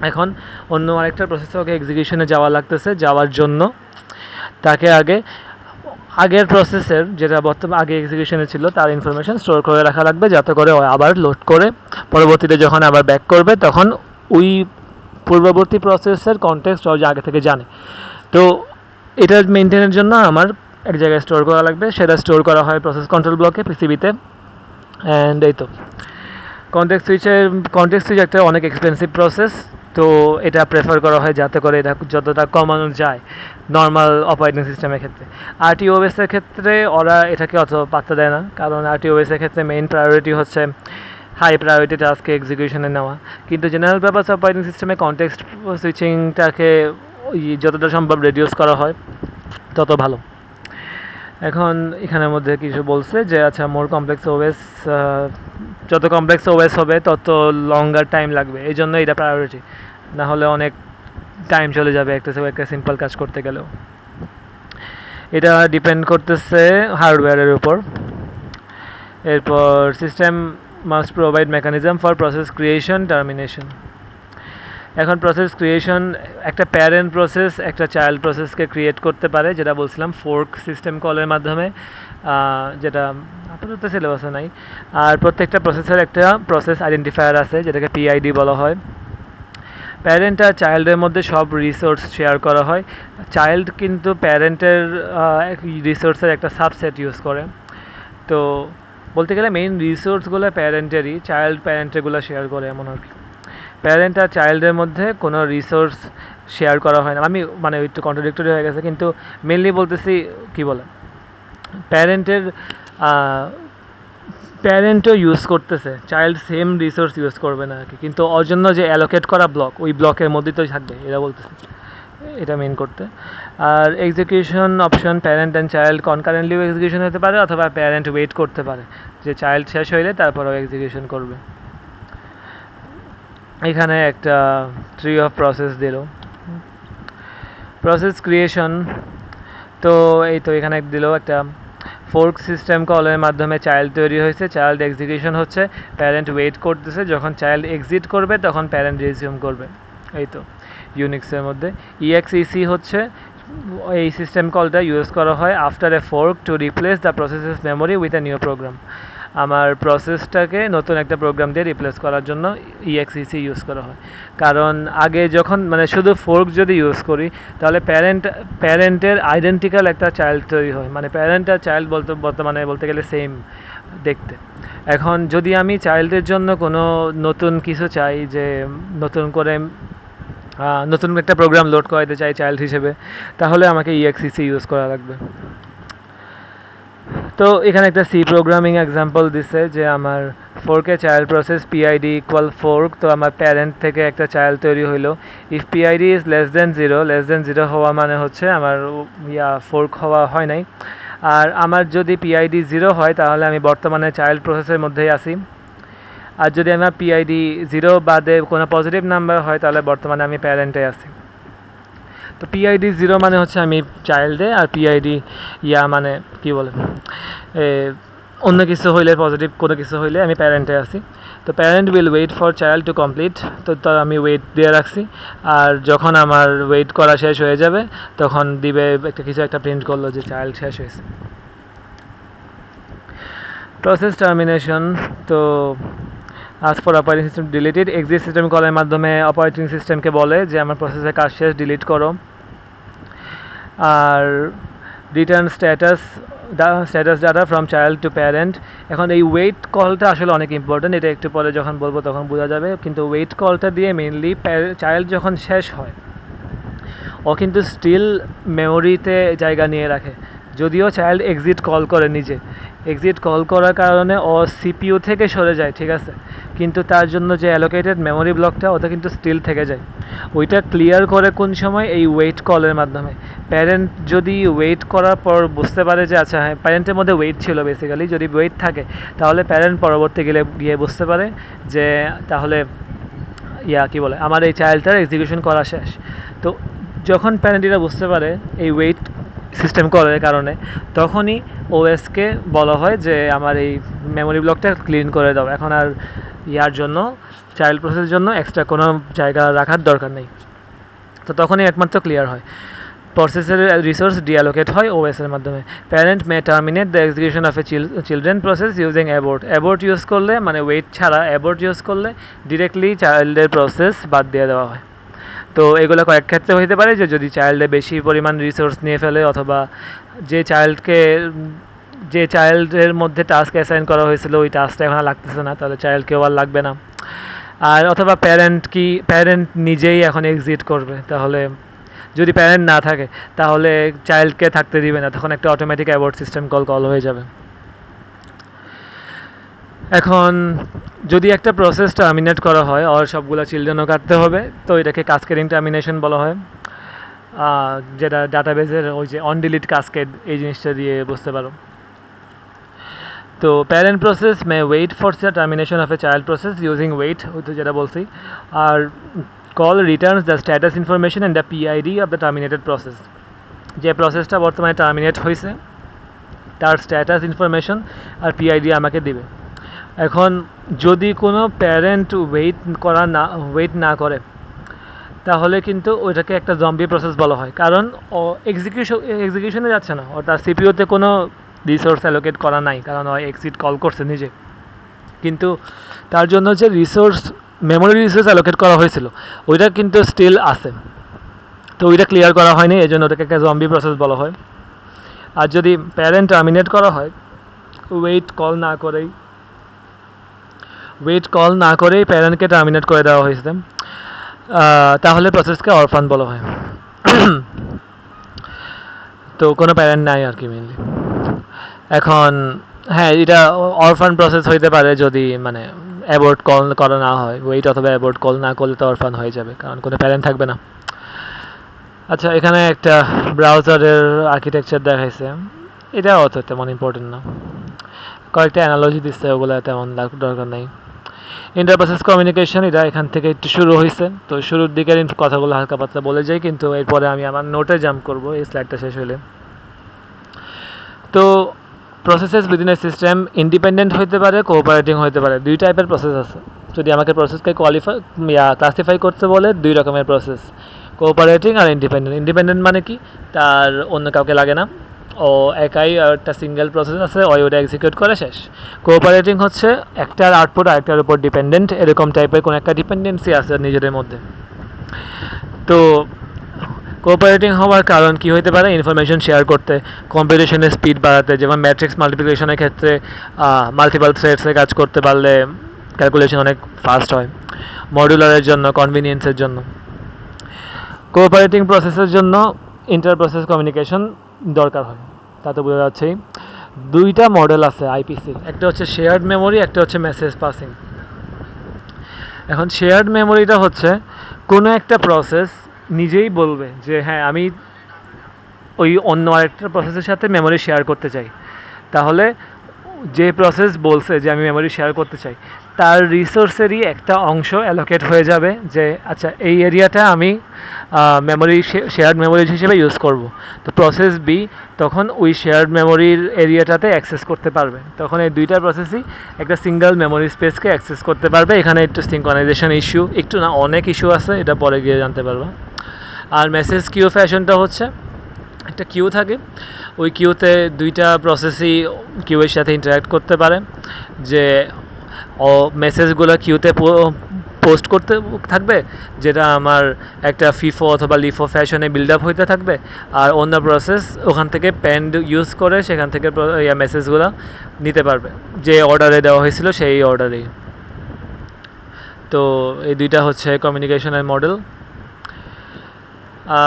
এখন অন্য আরেকটা প্রসেসে ওকে এক্সিকিউশনে যাওয়া লাগতেছে, যাওয়ার জন্য তাকে আগের প্রসেসের যেটা আগে এক্সিকিউশনে ছিল তার ইনফরমেশন স্টোর করে রাখা লাগবে, যাতে করে আবার লোড করে পরবর্তীতে যখন আবার ব্যাক করবে তখন ওই পূর্ববর্তী প্রসেসের কনটেক্সট আগে থেকে জানে। তো এটা মেনটেনের জন্য আমার এক জায়গায় স্টোর করা লাগবে, সেটা স্টোর করা হয় প্রসেস কন্ট্রোল ব্লকে পিসিবিতে। অ্যান্ড এই তো কনটেক্সট সুইচ একটা অনেক এক্সপেন্সিভ প্রসেস, তো এটা প্রেফার করা হয় যাতে করে এটা যতটা কমানো যায় নর্মাল অপারেটিং সিস্টেমের ক্ষেত্রে। আরটিওএসের ক্ষেত্রে ওরা এটাকে অত পাত্তা দেয় না, কারণ আরটিওএসের ক্ষেত্রে মেইন প্রায়োরিটি হচ্ছে হাই প্রায়োরিটি টাস্কে এক্সিকিউশনে নেওয়া, কিন্তু জেনারেল পারপাস অপারেটিং সিস্টেমে কনটেক্সট সুইচিংটাকে যতটা সম্ভব রিডিউস করা হয় তত ভালো। এখন এখানের মধ্যে কিছু বলছে যে আচ্ছা মোর কমপ্লেক্স ওএস, যত কমপ্লেক্স ওএস হবে তত লঙ্গার টাইম লাগবে, এই জন্য এটা প্রায়োরিটি, না হলে অনেক টাইম চলে যাবে একটা সিম্পল কাজ করতে গেলেও। এটা ডিপেন্ড করতেছে হার্ডওয়্যারের উপর। এরপর system must provide mechanism for process creation termination. এখন প্রসেস ক্রিয়েশন, একটা প্যারেন্ট প্রসেস একটা চাইল্ড প্রসেসকে ক্রিয়েট করতে পারে, যেটা বলছিলাম ফোর্ক সিস্টেম কলের মাধ্যমে, যেটা আপাতত সিলেবাসে নাই। আর প্রত্যেকটা প্রসেসের একটা প্রসেস আইডেন্টিফায়ার আছে, যেটাকে পিআইডি বলা হয়। প্যারেন্ট আর চাইল্ডের মধ্যে সব রিসোর্স শেয়ার করা হয়, চাইল্ড কিন্তু প্যারেন্টের রিসোর্সের একটা সাবসেট ইউজ করে। তো বলতে গেলে মেইন রিসোর্সগুলো প্যারেন্টেরই, চাইল্ড প্যারেন্টেরগুলো শেয়ার করে এমন আর কি। প্যারেন্ট আর চাইল্ডের মধ্যে কোনো রিসোর্স শেয়ার করা হয় না, আমি মানে একটু কন্ট্রাডিক্টরি হয়ে গেছে, কিন্তু মেনলি বলতেছি কি বলে প্যারেন্টও ইউজ করতেছে, চাইল্ড সেম রিসোর্স ইউজ করবে না আর কি, কিন্তু ওর জন্য যে অ্যালোকেট করা ব্লক ওই ব্লকের মধ্যেই তো থাকবে, এরা বলতেছে এটা মেন করতে। আর execution option, parent and child কনকারেন্টলিও এক্সিকিউশন হতে পারে, অথবা প্যারেন্ট ওয়েট করতে পারে যে চাইল্ড শেষ হইলে তারপরও এক্সিকিউশন করবে। এখানে একটা ট্রি অফ প্রসেস দিল, প্রসেস ক্রিয়েশন। তো এই তো এখানে দিল একটা ফোর্ক সিস্টেম কলের মাধ্যমে চাইল্ড তৈরি হয়েছে, চাইল্ড এক্সিকিউশন হচ্ছে, প্যারেন্ট ওয়েট করতেছে, যখন চাইল্ড এক্সিট করবে তখন প্যারেন্ট রিজিউম করবে। এই তো ইউনিক্সের মধ্যে ইএক্সইসি হচ্ছে এই সিস্টেম কলটা ইউজ করা হয় after a fork to replace the processes memory with a new programme. আমার প্রসেসটাকে নতুন একটা প্রোগ্রাম দিয়ে রিপ্লেস করার জন্য ইএক্সইসি ইউজ করা হয়। কারণ আগে যখন মানে শুধু ফোর্ক যদি ইউজ করি তাহলে প্যারেন্টের আইডেন্টিক্যাল একটা চাইল্ড তৈরি হয়, মানে প্যারেন্ট আর চাইল্ড বর্তমানে বলতে গেলে সেম দেখতে। এখন যদি আমি চাইল্ডের জন্য কোনো নতুন কিছু চাই, যে নতুন করে নতুন একটা প্রোগ্রাম লোড করাতে চাই চাইল্ড হিসেবে, তাহলে আমাকে ইএক্সইসি ইউজ করা লাগবে। তো এখানে একটা সি প্রোগ্রামিং এক্সাম্পল দিচ্ছে যে আমার ফোর্কে child process PID equal fork, তো আমার প্যারেন্ট থেকে একটা চাইল্ড তৈরি হইলো। If PID is less than zero হওয়া মানে হচ্ছে আমার ফোর্ক হওয়া হয় নাই। আর আমার যদি পিআইডি 0 হয় তাহলে আমি বর্তমানে চাইল্ড প্রসেসের মধ্যেই আসি। আর যদি আমার পিআইডি 0 বাদে কোনো পজিটিভ নাম্বার হয় তাহলে বর্তমানে আমি প্যারেন্টে আছি। তো পিআইডি 0 মানে হচ্ছে আমি চাইল্ডে, আর পিআইডি মানে কি বলে অন্য কিছু হইলে, পজিটিভ কোনো কিছু হইলে আমি প্যারেন্টে আছি। তো parent will wait for child to complete, তো আমি ওয়েট দিয়ে রাখছি। আর যখন আমার ওয়েট করা শেষ হয়ে যাবে তখন দিবে কিছু একটা প্রিন্ট করলো যে চাইল্ড শেষ হয়েছে। প্রসেস টার্মিনেশন, তো আজ for operating system deleted, exit system কলের মাধ্যমে অপারেটিং সিস্টেমকে বলে যে আমার প্রসেসের কাজ শেষ, ডিলিট করো। আর return status data from child to parent. এখন এই ওয়েট কলটা আসলে অনেক ইম্পর্টেন্ট, এটা একটু পরে যখন বলবো তখন বোঝা যাবে। কিন্তু ওয়েট কলটা দিয়ে মেনলি চাইল্ড যখন শেষ হয় ও কিন্তু স্টিল মেমোরিতে জায়গা নিয়ে রাখে, যদিও চাইল্ড এক্সিট কল করে নিজে। এক্সিট কল করার কারণে ও সিপিইউ থেকে সরে যায়, ঠিক আছে, কিন্তু তার জন্য যে অ্যালোকেটেড মেমোরি ব্লকটা ওটা কিন্তু স্টিল থেকে যায়। ওইটা ক্লিয়ার করে কোন সময়, এই ওয়েট কলের মাধ্যমে। প্যারেন্ট যদি ওয়েট করার পর বুঝতে পারে যে আচ্ছা হ্যাঁ প্যারেন্টের মধ্যে ওয়েট ছিল বেসিক্যালি, যদি ওয়েট থাকে তাহলে প্যারেন্ট পরবর্তী গিয়ে বুঝতে পারে যে তাহলে কি বলে আমার এই চাইল্ডটার এক্সিকিউশন করা শেষ। তো যখন প্যারেন্ট এটা বুঝতে পারে এই ওয়েট সিস্টেম কলের কারণে, তখনই ওএসকে বলা হয় যে আমার এই মেমোরি ব্লকটা ক্লিন করে দাও, এখন আর জন্য চাইল্ড প্রসেসের জন্য এক্সট্রা কোনো জায়গা রাখার দরকার নেই। তো তখনই একমাত্র ক্লিয়ার হয়, প্রসেসের রিসোর্স ডিঅ্যালোকেট হয় ওএস এর মাধ্যমে। Parent may terminate the execution of a children process using abort use করলে, মানে ওয়েট ছাড়া অ্যাবোর্ট ইউজ করলে ডিরেক্টলি চাইল্ডের প্রসেস বাদ দিয়ে দেওয়া হয়। তো এগুলো কয়েক ক্ষেত্রে হতে পারে যে যদি চাইল্ডে বেশি পরিমাণ রিসোর্স নিয়ে ফেলে, অথবা যে চাইল্ডের মধ্যে টাস্ক অ্যাসাইন করা হয়েছিল ওই টাস্কটা এখন লাগতেছে না, তাহলে চাইল্ডকেও আর লাগবে না। আর অথবা প্যারেন্ট নিজেই এখন এক্সিট করবে, তাহলে যদি প্যারেন্ট না থাকে তাহলে চাইল্ডকে থাকতে দিবে না, তখন একটা অটোমেটিক অ্যাবোর্ট সিস্টেম কল হয়ে যাবে। এখন যদি একটা প্রসেস টার্মিনেট করা হয় আর সবগুলো চিলড্রেনও কাটতে হবে, তো এটাকে কাস্কেডিং টার্মিনেশন বলা হয়, যেটা ডাটাবেজের ওই যে অন ডিলিট কাস্কেড এই জিনিসটা দিয়ে বুঝতে পারো। তো parent process may wait for the termination of a child process using wait, ওই তো যেটা বলছি। আর call returns the status information and the PID of the terminated process, যে প্রসেসটা বর্তমানে টার্মিনেট হয়েছে তার স্ট্যাটাস ইনফরমেশন আর পিআইডি আমাকে দিবে। এখন যদি কোনো প্যারেন্ট ওয়েট না করে তাহলে কিন্তু ওইটাকে একটা জম্বি প্রসেস বলা হয়, কারণ ও এক্সিকিউশনে যাচ্ছে না, ও তার সিপিইউতে কোনো রিসোর্স অ্যালোকেট করা নাই, কারণ ও এক্সিট কল করছে নিজে। কিন্তু তার জন্য যে মেমোরি রিসোর্স অ্যালোকেট করা হয়েছিল ওইটা কিন্তু স্টিল আছে, তো ওইটা ক্লিয়ার করা হয়নি, এই জন্য ওটাকে একটা জম্বি প্রসেস বলা হয়। আর যদি প্যারেন্ট টার্মিনেট করা হয় ওয়েট কল না করেই প্যারেন্টকে টার্মিনেট করে দেওয়া হয়েছে, তাহলে প্রসেসকে অরফান বলা হয়। তো কোনো প্যারেন্ট নাই আর কি মেনলি। এখন হ্যাঁ, এটা অরফান প্রসেস হইতে পারে যদি মানে অ্যাবোর্ট কল করা না হয়, ওয়েট অথবা অ্যাবোর্ট কল না করলে তো অরফান হয়ে যাবে, কারণ কোনো প্যারেন্ট থাকবে না। আচ্ছা, এখানে একটা ব্রাউজারের আর্কিটেকচার দেখাইছে, এটা অত তেমন ইম্পর্টেন্ট না, কয়েকটা অ্যানালজি দিচ্ছে, ওগুলো তেমন দরকার নেই। ইন্টার প্রসেস কমিউনিকেশন এটা এখান থেকে একটু শুরু হয়েছে, তো শুরুর দিকের কথাগুলো হালকা পাতলা বলে যাই, কিন্তু এরপরে আমি আমার নোটে জাম্প করব এই স্লাইডটা শেষ হলে। তো processes within a system independent হতে পারে, কোঅপারেটিং হতে পারে। দুই টাইপের প্রসেস আছে। যদি আমাকে প্রসেসকে ক্লাসিফাই করতে বলে, দুই রকমের প্রসেস, কোঅপারেটিং আর ইন্ডিপেন্ডেন্ট। ইন্ডিপেন্ডেন্ট মানে কি, তার অন্য কাউকে লাগে না, ও একাই একটা সিঙ্গেল প্রসেস আছে, ওটা এক্সিকিউট করে শেষ। কোঅপারেটিং হচ্ছে একটার আউটপুট আরেকটার উপর ডিপেন্ডেন্ট, এরকম টাইপের কোনো একটা ডিপেন্ডেন্সি আছে নিজেদের মধ্যে। তো কোঅপারেটিং হওয়ার কারণ কি হতে পারে, ইনফরমেশন শেয়ার করতে, কম্পিটিশনের স্পিড বাড়াতে, যেমন ম্যাট্রিক্স মাল্টিপ্লিকেশনের ক্ষেত্রে মাল্টিপল থ্রেডসে কাজ করতে পারলে ক্যালকুলেশন অনেক ফাস্ট হয়, মডুলারের জন্য, কনভিনিয়েন্সের জন্য। কোঅপারেটিং প্রসেসের জন্য ইন্টার প্রসেস কমিউনিকেশন দরকার হয়। তাতে বোঝা যাচ্ছে দুইটা মডেল আছে আইপিসির, একটা হচ্ছে শেয়ার্ড মেমোরি, একটা হচ্ছে মেসেজ পাসিং। এখন শেয়ার্ড মেমোরিটা হচ্ছে কোনো একটা প্রসেস নিজেই বলবে যে হ্যাঁ আমি ওই অন্য আরেকটা প্রসেসের সাথে মেমোরি শেয়ার করতে চাই, তাহলে যে প্রসেস বলছে যে আমি মেমোরি শেয়ার করতে চাই, তার রিসোর্সেরই একটা অংশ অ্যালোকেট হয়ে যাবে যে আচ্ছা এই এরিয়াটা আমি মেমোরি শেয়ার্ড মেমোরি হিসেবে ইউজ করব। তো প্রসেস বি তখন ওই শেয়ার্ড মেমোরির এরিয়াটাতে অ্যাক্সেস করতে পারবে, তখন এই দুইটা প্রসেসই একটা সিঙ্গেল মেমোরি স্পেসকে অ্যাক্সেস করতে পারবে। এখানে একটু সিঙ্ক্রোনাইজেশন ইস্যু, একটু না অনেক ইস্যু আছে, এটা পরে গিয়ে জানতে পারবো। আর মেসেজ কিউ ফ্যাশনটা হচ্ছে একটা কিউ থাকে, ওই কিউতে দুইটা প্রসেসই কিউয়ের সাথে ইন্টারাক্ট করতে পারে, যে মেসেজগুলো কিউতে পোস্ট করতে থাকবে, যেটা আমার একটা ফিফো অথবা লিফো ফ্যাশনে বিল্ড আপ হইতে থাকবে, আর অন্য প্রসেস ওখান থেকে প্যান্ড ইউজ করে সেখান থেকে মেসেজগুলো নিতে পারবে যে অর্ডারে দেওয়া হয়েছিল সেই অর্ডারেই। তো এই দুইটা হচ্ছে কমিউনিকেশনের মডেল।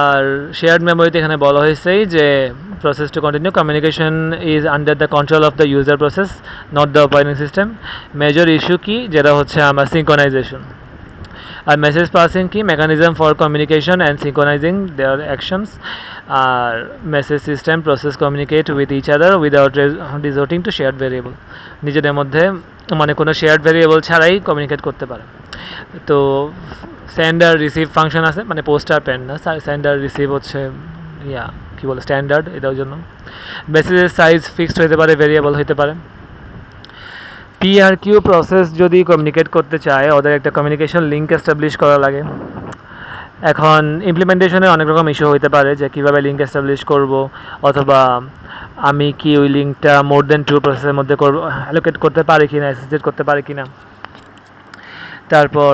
আর শেয়ার্ড মেমোরিতে এখানে বলা হয়েছে যে process to continue communication is under the control of the user process, not the operating system. Major issue কি, যেটা হচ্ছে আমার সিঙ্ক্রোনাইজেশন। আর মেসেজ পাসিং কি, mechanism for communication and synchronizing their actions. আর message system process communicate with each other without resorting to shared variable, নিজেদের মধ্যে মানে কোনো শেয়ার্ড ভেরিয়েবল ছাড়াই কমিউনিকেট করতে পারে। তো সেন্ডার রিসিভ ফাংশন আছে, মানে পোস্টার পেন না, সেন্ডার রিসিভ হচ্ছে কী বলে স্ট্যান্ডার্ড, এটার জন্য। মেসেজের সাইজ ফিক্সড হতে পারে, ভেরিয়েবল হতে পারে। পি আর কিউ প্রসেস যদি কমিউনিকেট করতে চায়, ওদের একটা কমিউনিকেশন লিঙ্ক এস্টাবলিশ করা লাগে। এখন ইমপ্লিমেন্টেশনে অনেক রকম ইস্যু হতে পারে, যে কীভাবে লিঙ্ক এস্টাবলিশ করব, অথবা আমি কি ওই লিঙ্কটা মোর দেন টু প্রসেসের মধ্যে করব, অ্যালোকেট করতে পারি কিনা, অ্যাসোসিয়েট করতে পারি কিনা। তারপর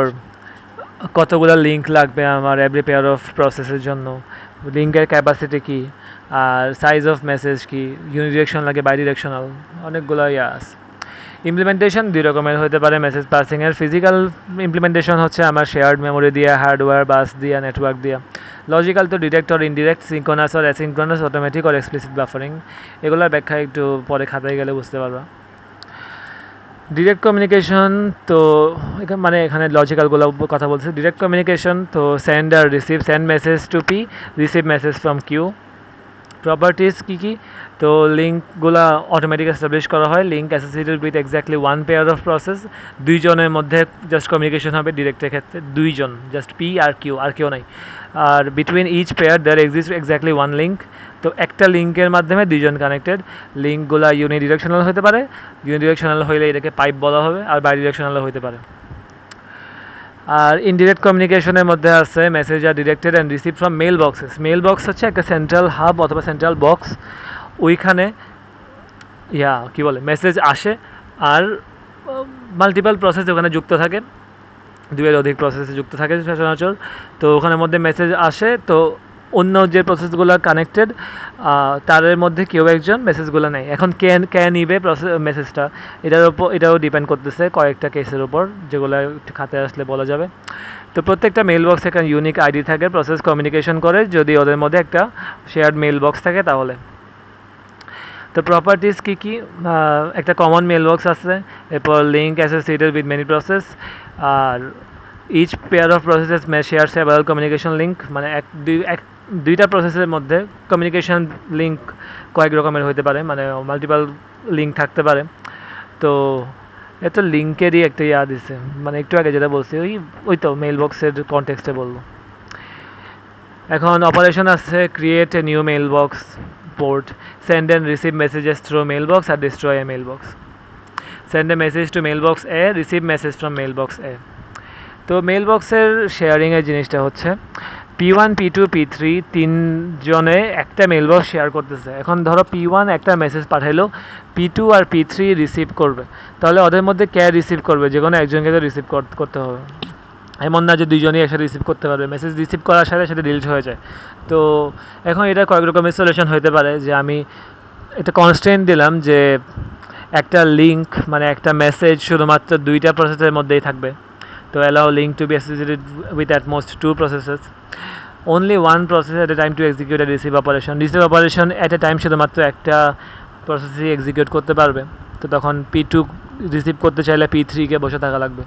কতগুলো লিঙ্ক লাগবে আমার এভরি পেয়ার অফ প্রসেসের জন্য, লিঙ্কের ক্যাপাসিটি কি, আর সাইজ অফ মেসেজ কি, ইউনিডিরেকশন লাগে বাই ডিরেকশনাল, অনেকগুলো আছে। ইমপ্লিমেন্টেশন দুই রকমের হতে পারে মেসেজ পাসিংয়ের। ফিজিক্যাল ইমপ্লিমেন্টেশন হচ্ছে আমার শেয়ার্ড মেমোরি দিয়ে, হার্ডওয়্যার, বাস দিয়ে, নেটওয়ার্ক দিয়ে। লজিক্যাল তো direct or indirect, synchronous or asynchronous, automatic or explicit buffering. এগুলোর ব্যাখ্যা একটু পরে খাতায় গেলে বুঝতে পারবা। ডিরেক্ট কমিউনিকেশন তো মানে এখানে লজিক্যালগুলো কথা বলছে। ডিরেক্ট কমিউনিকেশন তো সেন্ড আর receive, send message to P, receive message from Q. Properties কী কী, তো লিঙ্কগুলো অটোমেটিক এস্টাবলিশ করা হয়, link associated with exactly one pair of process. দুইজনের মধ্যে জাস্ট কমিউনিকেশন হবে ডিরেক্টের ক্ষেত্রে, দুইজন, জাস্ট পি আর কিউ, আর কেউ নাই। আর between each pair there exist exactly one link, তো একটা লিঙ্কের মাধ্যমে দুইজন কানেক্টেড। লিঙ্কগুলো ইউনিডিরেকশনাল হতে পারে, ইউনিডিরেকশনাল হইলে এটাকে পাইপ বলা হবে, আর বাই ডিরেকশনাল হতে পারে। আর ইনডিরেক্ট কমিউনিকেশনের মধ্যে আছে মেসেজ আর directed and receive from mailboxes. Mailbox হচ্ছে একটা সেন্ট্রাল হাব অথবা সেন্ট্রাল বক্স, ওইখানে কী বলে মেসেজ আসে, আর মাল্টিপাল প্রসেস ওখানে যুক্ত থাকে, দুইয়ের অধিক প্রসেসে যুক্ত থাকে সচরাচর। তো ওখানের মধ্যে মেসেজ আসে, তো অন্য যে প্রসেসগুলো কানেক্টেড তাদের মধ্যে কেউ একজন মেসেজগুলো নেয়। এখন কে নিবে মেসেজটা, এটাও ডিপেন্ড করতেছে কয়েকটা কেসের উপর, যেগুলো খাতে আসলে বলা যাবে। তো প্রত্যেকটা মেল বক্সে একটা ইউনিক আইডি থাকে, প্রসেস কমিউনিকেশন করে যদি ওদের মধ্যে একটা শেয়ার্ড মেল বক্স থাকে তাহলে। তো প্রপার্টিস কী কী, একটা কমন মেল বক্স আছে, এরপর link associated with many process, আর each pair of processes may share several communication link, মানে দুইটা প্রসেসের মধ্যে কমিউনিকেশন লিঙ্ক কয়েক রকমের হতে পারে, মানে মাল্টিপাল লিঙ্ক থাকতে পারে। তো একটা লিঙ্কেরই একটা ইয়া দিছে, মানে একটু আগে যেটা বলছি ওই তো মেইল বক্সের কনটেক্সটে বলবো। এখন অপারেশন আছে create a new mail box port, send and receive messages through mail box আর destroy a mail box. Send a message to mail box A, receive message from mail box A. তো mail বক্সের শেয়ারিংয়ের জিনিসটা হচ্ছে P1 P2 P3 তিনজনে একটা mail box share করতেছে। এখন ধরো P1 একটা মেসেজ পাঠাইলো, P2 আর P3 রিসিভ করবে, তাহলে ওদের মধ্যে কে রিসিভ করবে? যে কোনো একজনকে তো রিসিভ করতে হবে। এমন না যে দুইজনই একসাথে রিসিভ করতে পারবে, মেসেজ রিসিভ করার সাথে সাথে ডিলিট হয়ে যায়। তো এখন এটা কয়েক রকমের সলিউশন হতে পারে, যে আমি একটা কনস্ট্যান্ট দিলাম যে একটা লিঙ্ক মানে একটা মেসেজ শুধুমাত্র দুইটা প্রসেসের মধ্যেই থাকবে। তো allow link to be associated with at most two processes, only one process at a time to execute a receive operation at a time শুধুমাত্র একটা প্রসেসই এক্সিকিউট করতে পারবে। তো তখন P2 রিসিভ করতে চাইলে P3 কে বসে থাকা লাগবে।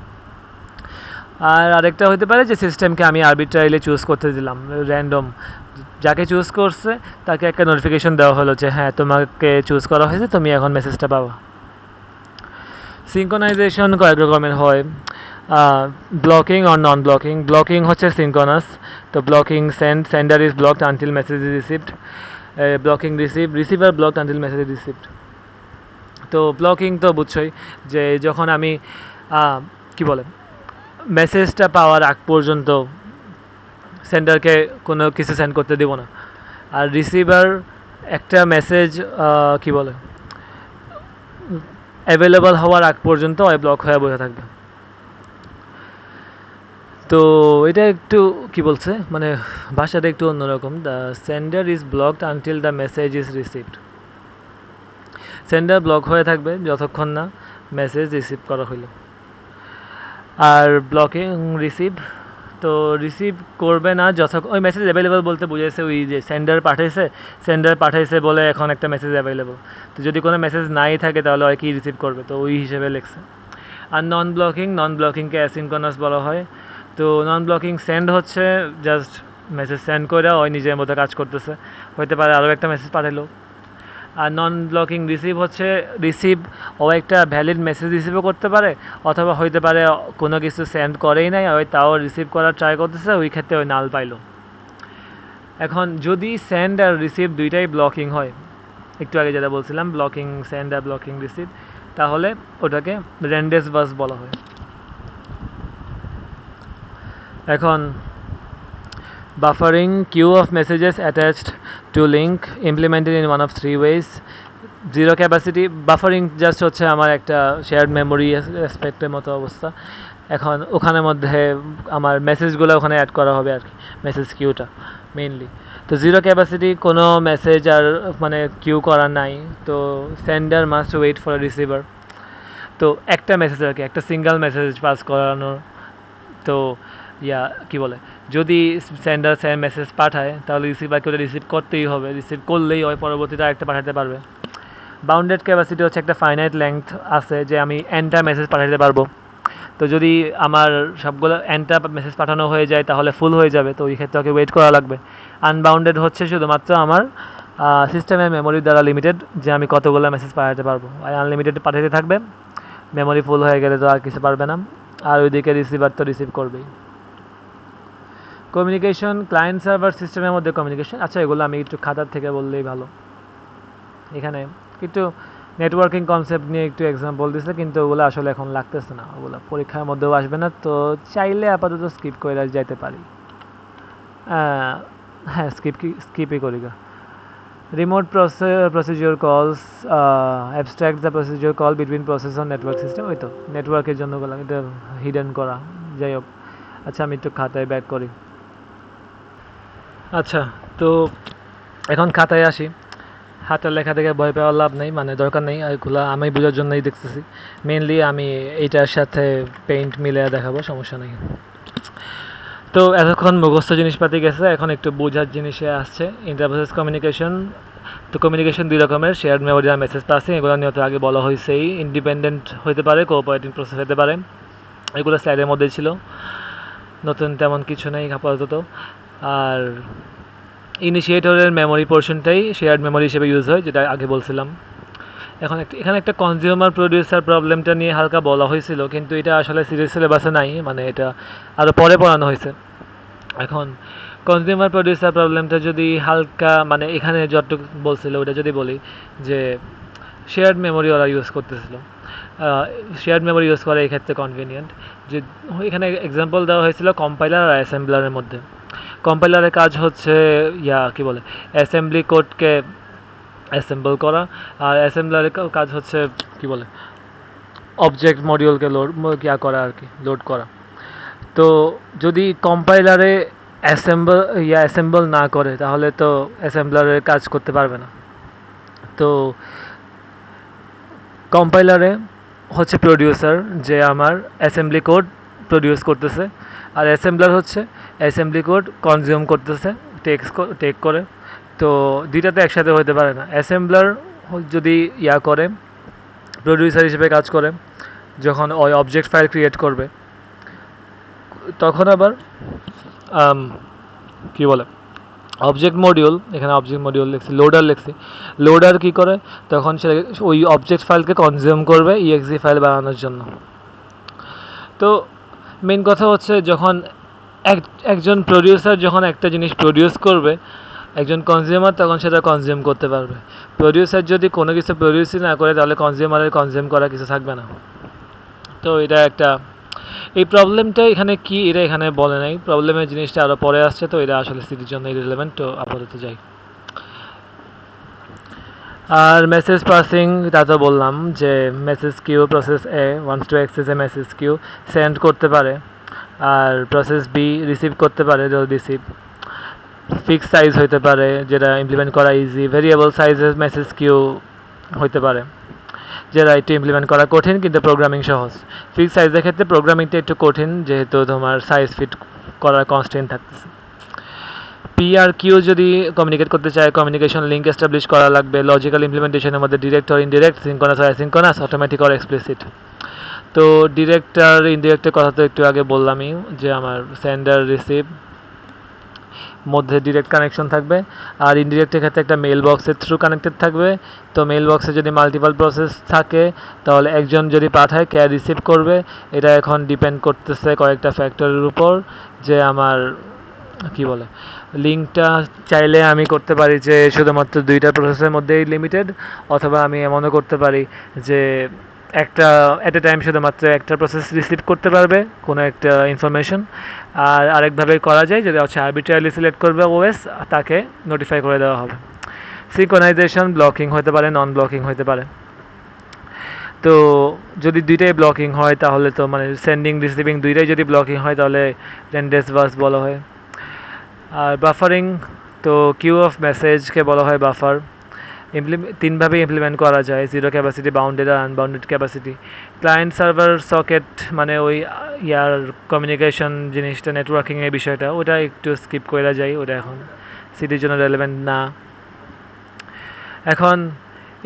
আর আরেকটা হতে পারে যে সিস্টেমকে আমি আরবিট্রারিলি চুজ করতে দিলাম, র্যান্ডম যাকে চুজ করছে তাকে একটা নোটিফিকেশন দেওয়া হলো যে হ্যাঁ তোমাকে চুজ করা হয়েছে, তুমি এখন মেসেজটা পাবা। সিঙ্ক্রোনাইজেশন কয়েক রকমের হয়, ব্লকিং আর নন ব্লকিং। ব্লকিং হচ্ছে সিঙ্ক্রোনাস, তো blocking sender is blocked until message is received, blocking receiver blocked until message is received. তো ব্লকিং তো বুঝছোই, যে যখন আমি কি বলে মেসেজটা পাওয়ার আগ পর্যন্ত সেন্ডারকে কোনো কিছু সেন্ড করতে দেব না। আর রিসিভার একটা মেসেজ কি বলে অ্যাভেলেবল হওয়ার আগ পর্যন্ত ওই ব্লক হয়ে বসে থাকবে। তো এটা একটু কি বলছে, মানে ভাষাটা একটু অন্যরকম। The sender is blocked until the message is received. Sender block হয়ে থাকবে যতক্ষণ না মেসেজ রিসিভ করা হইল। আর ব্লকিং রিসিভ, তো রিসিভ করবে না যতক্ষণ ওই মেসেজ অ্যাভেলেবল বলতে বুঝেছে ওই যে সেন্ডার পাঠাইছে বলে এখন একটা মেসেজ অ্যাভেলেবল। তো যদি কোনো মেসেজ নাই থাকে তাহলে হয় কি রিসিভ করবে, তো ওই হিসেবে লিখছে। আর নন ব্লকিংকে অ্যাসিনক্রনাস বলা হয়। তো নন ব্লকিং সেন্ড হচ্ছে জাস্ট মেসেজ সেন্ড করে ওই নিজের মতো কাজ করতেছে, হইতে পারে আরও একটা মেসেজ পাঠালো। আর নন ব্লকিং রিসিভ হচ্ছে ও একটা ভ্যালিড মেসেজ রিসিভও করতে পারে, অথবা হইতে পারে কোনো কিছু সেন্ড করেই নাই ওই তাও রিসিভ করার ট্রাই করতেছে, ওই ক্ষেত্রে ওই নাল পাইলো। এখন যদি সেন্ড আর রিসিভ দুইটাই ব্লকিং হয়, একটু আগে যেটা বলছিলাম ব্লকিং সেন্ড আর ব্লকিং রিসিভ, তাহলে ওটাকে রেন্ডেস বাস বলা হয়। এখন buffering queue of messages attached to link implemented in one of three ways. Zero capacity buffering just হচ্ছে আমার একটা শেয়ার্ড মেমোরি অ্যাসপেক্টের মতো অবস্থা। এখন ওখানের মধ্যে আমার মেসেজগুলো ওখানে অ্যাড করা হবে আর কি, মেসেজ কিউটা মেইনলি। তো জিরো ক্যাপাসিটি কোনো মেসেজ আর মানে কিউ করা নাই, তো sender must wait for receiver. তো একটা মেসেজ আর কি, একটা সিঙ্গেল মেসেজ পাস করানোর। তো কি বলে যদি সেন্ডার মেসেজ পাঠায় তাহলে রিসিভারকে ওটা রিসিভ করতেই হবে, রিসিভ করলেই ওই পরবর্তীতে আরেকটা পাঠাতে পারবে। বাউন্ডেড ক্যাপাসিটি হচ্ছে একটা ফাইনাইট লেংথ আছে যে আমি এনটা মেসেজ পাঠাতে পারবো। তো যদি আমার সবগুলো এনটা মেসেজ পাঠানো হয়ে যায় তাহলে ফুল হয়ে যাবে, তো ওই ক্ষেত্রে ওকে ওয়েট করা লাগবে। আনবাউন্ডেড হচ্ছে শুধুমাত্র আমার সিস্টেমের মেমোরির দ্বারা লিমিটেড, যে আমি কতগুলো মেসেজ পাঠাতে পারবো, আর আনলিমিটেড পাঠাতে থাকবে, মেমোরি ফুল হয়ে গেলে তো আর কিছু পারবে না। আর ওইদিকে রিসিভার তো রিসিভ করবেই। কমিউনিকেশন ক্লায়েন্ট সার্ভার সিস্টেমের মধ্যে কমিউনিকেশন, আচ্ছা এগুলো আমি একটু খাতার থেকে বললেই ভালো। এখানে একটু নেটওয়ার্কিং কনসেপ্ট নিয়ে একটু এক্সাম্পল দিচ্ছে, কিন্তু ওগুলো আসলে এখন লাগতেছে না, ওগুলো পরীক্ষার মধ্যেও আসবে না, তো চাইলে আপাতত স্কিপ করে যেতে পারি। হ্যাঁ স্কিপই করি গা। রিমোট প্রসিডিওর কলস abstract the procedure call between process on network system, ওই তো নেটওয়ার্কের জন্য বললাম এটা হিডেন করা, যাই হোক। আচ্ছা আমি একটু খাতায় ব্যাক করি। আচ্ছা তো এখন খাতায় আসি। হাতের লেখা থেকে ভয় পাওয়ার লাভ নেই, মানে দরকার নেই, এগুলো আমি বোঝার জন্যই দেখতেছি। মেনলি আমি এইটার সাথে পেইন্ট মিলে দেখাবো, সমস্যা নেই। তো এতক্ষণ মুখস্থ জিনিসপাতি গেছে, এখন একটু বোঝার জিনিসে আসছে। ইন্টারপ্রসেস কমিউনিকেশন, তো কমিউনিকেশন দুই রকমের, শেয়ার্ড মেমোরি আর মেসেজ পাসিং। এগুলো নিয়ে তো আগে বলা হয়েছেই, ইন্ডিপেন্ডেন্ট হতে পারে, কোঅপারেটিং প্রসেস হতে পারে, এগুলো স্লাইডের মধ্যে ছিল, নতুন তেমন কিছু নেই আপাতত। আর ইনিশিয়েটরের মেমোরি পোর্শনটাই শেয়ার্ড মেমোরি হিসেবে ইউজ হয়, যেটা আগে বলছিলাম। এখানে একটা কনজিউমার প্রডিউসার প্রবলেমটা নিয়ে হালকা বলা হয়েছিল, কিন্তু এটা আসলে সিরিজ সিলেবাসে নাই, মানে এটা আরও পরে পড়ানো হয়েছে। এখন কনজিউমার প্রডিউসার প্রবলেমটা যদি হালকা, মানে এখানে যতটুকু বলছিল ওটা যদি বলি, যে শেয়ার্ড মেমোরি ওরা ইউজ করতেছিল। শেয়ার্ড মেমোরি ইউজ করা এই ক্ষেত্রে কনভিনিয়েন্ট। যে এখানে এক্সাম্পল দেওয়া হয়েছিল কম্পাইলার আর অ্যাসেম্বলারের মধ্যে। কম্পাইলারের কাজ হচ্ছে কি বলে, অ্যাসেম্বলি কোডকে অ্যাসেম্বল করা, আর অ্যাসেম্বলারের কাজ হচ্ছে কি বলে, অবজেক্ট মডিউলকে করা আর কি, লোড করা। তো যদি কম্পাইলারে অ্যাসেম্বল না করে তাহলে তো অ্যাসেম্বলারের কাজ করতে পারবে না। তো কম্পাইলারে হচ্ছে প্রডিউসার, যে আমার অ্যাসেম্বলি কোড প্রডিউস করতেছে, আর অ্যাসেম্বলার হচ্ছে অ্যাসেম্বলি কোড কনজিউম করতেছে, টেক করে। তো দুইটাতে একসাথে হতে পারে না। অ্যাসেম্বলার যদি করে, প্রডিউসার হিসেবে কাজ করে, যখন ওই অবজেক্ট ফাইল ক্রিয়েট করবে, তখন আবার কি বলে, অবজেক্ট মডিউল, এখানে অবজেক্ট মডিউল লিখছি, লোডার কি করে, তখন সে ওই অবজেক্ট ফাইলকে কনজিউম করবে ইএক্সি ফাইল বানানোর জন্য। তো মেন কথা হচ্ছে, যখন একজন প্রডিউসার যখন একটা জিনিস প্রডিউস করবে, একজন কনজিউমার তখন সেটা কনজিউম করতে পারবে। প্রডিউসার যদি কোনো কিছু প্রডিউসই না করে, তাহলে কনজিউমারের কনজিউম করা কিছু থাকবে না। তো এটা একটা, এই প্রবলেমটা এখানে কি, এটা এখানে বলে নাই, প্রবলেমের জিনিসটা আরও পরে আসছে, তো এটা আসলে সিটির জন্য ইরেলেভেন্ট। তো আপাতত যাই। আর মেসেজ পাসিং, তা তো বললাম যে message queue, process A wants to access a message queue, send করতে পারে, আর প্রসেস বি রিসিভ করতে পারে, রিসিভ। ফিক্স সাইজ হইতে পারে, যেটা ইমপ্লিমেন্ট করা ইজি। ভেরিয়েবল সাইজের মেসেজ কিউ হইতে পারে, যেটা একটু ইমপ্লিমেন্ট করা কঠিন কিন্তু প্রোগ্রামিং সহজ। ফিক্স সাইজের ক্ষেত্রে প্রোগ্রামিংটা একটু কঠিন, যেহেতু তোমার সাইজ ফিট করার কনস্ট্রেন্ট থাকতেছে। পি আর কিউ যদি কমিউনিকেট করতে চায়, কমিউনিকেশন লিঙ্ক এস্টাবলিশ করা লাগবে। লজিক্যাল ইমপ্লিমেন্টেশনের মধ্যে ডিরেক্ট অর ইনডিরেক্ট, সিনক্রোনাস আর অ্যাসিনক্রোনাস, অটোমেটিক অর এক্সপ্লিসিট। তো ডিরেক্ট আর ইনডিরেক্টের কথা তো একটু আগে বললামই, যে আমার সেন্ডার রিসিভ মধ্যে ডিরেক্ট কানেকশন থাকবে, আর ইনডিরেক্টের ক্ষেত্রে একটা মেল বক্সের থ্রু কানেক্টেড থাকবে। তো মেল বক্সে যদি মাল্টিপল প্রসেস থাকে, তাহলে একজন যদি পাঠায়, কে রিসিভ করবে, এটা এখন ডিপেন্ড করতেছে কয়েকটা ফ্যাক্টরের উপর। যে আমার কি বলে, লিঙ্কটা চাইলে আমি করতে পারি যে শুধুমাত্র দুইটা প্রসেসের মধ্যেই লিমিটেড, অথবা আমি এমনও করতে পারি যে একটা অ্যাট এ টাইম শুধুমাত্র একটা প্রসেস রিসিভ করতে পারবে কোনো একটা ইনফরমেশন। আর আরেকভাবে করা যায়, যেটা হচ্ছে আরবিট্রারিলি সিলেক্ট করবে ওএস, তাকে নোটিফাই করে দেওয়া হবে। সিনক্রোনাইজেশন ব্লকিং হতে পারে, নন ব্লকিং হতে পারে। তো যদি দুইটাই ব্লকিং হয়, তাহলে তো মানে সেন্ডিং রিসিভিং দুইটাই যদি ব্লকিং হয়, তাহলে রেন্ডেস বাস বলা হয়। আর বাফারিং, তো কিউ অফ মেসেজকে বলা হয় বাফার। তিনভাবে ইমপ্লিমেন্ট করা যায়, জিরো ক্যাপাসিটি, বাউন্ডেড আর unbounded capacity. Client server socket, মানে ওই কমিউনিকেশন জিনিসটা, নেটওয়ার্কিংয়ের বিষয়টা, ওটা একটু স্কিপ করে যায়, ওটা এখন সিটির জন্য রেলেভেন্ট না। এখন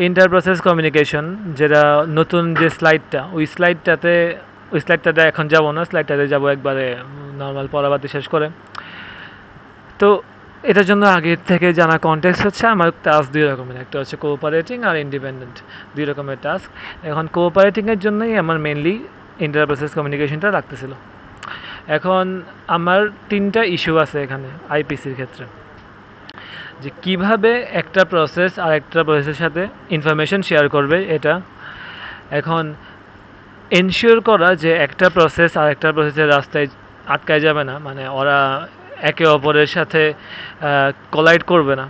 ইন্টার প্রসেস কমিউনিকেশন, যেটা নতুন যে স্লাইডটা, ওই স্লাইডটাতে এখন যাব না, স্লাইডটাতে যাব একবারে নর্মাল পড়াবাতি শেষ করে। তো এটার জন্য আগের থেকে জানা কনটেক্সট হচ্ছে, আমার টাস্ক দুই রকমের, একটা হচ্ছে কোঅপারেটিং আর ইন্ডিপেন্ডেন্ট, দুই রকমের টাস্ক। এখন কোঅপারেটিংয়ের জন্যই আমার মেনলি ইন্টার প্রসেস কমিউনিকেশনটা রাখতেছিল। এখন আমার তিনটা ইস্যু আছে এখানে আইপিসির ক্ষেত্রে, যে কিভাবে একটা প্রসেস আর একটা প্রসেসের সাথে ইনফরমেশন শেয়ার করবে। এটা এখন এনশিওর করা যে একটা প্রসেস আর একটা প্রসেসের রাস্তায় আটকায় যাবে না, মানে ওরা একে অপরের সাথে কোলাইড করবে না।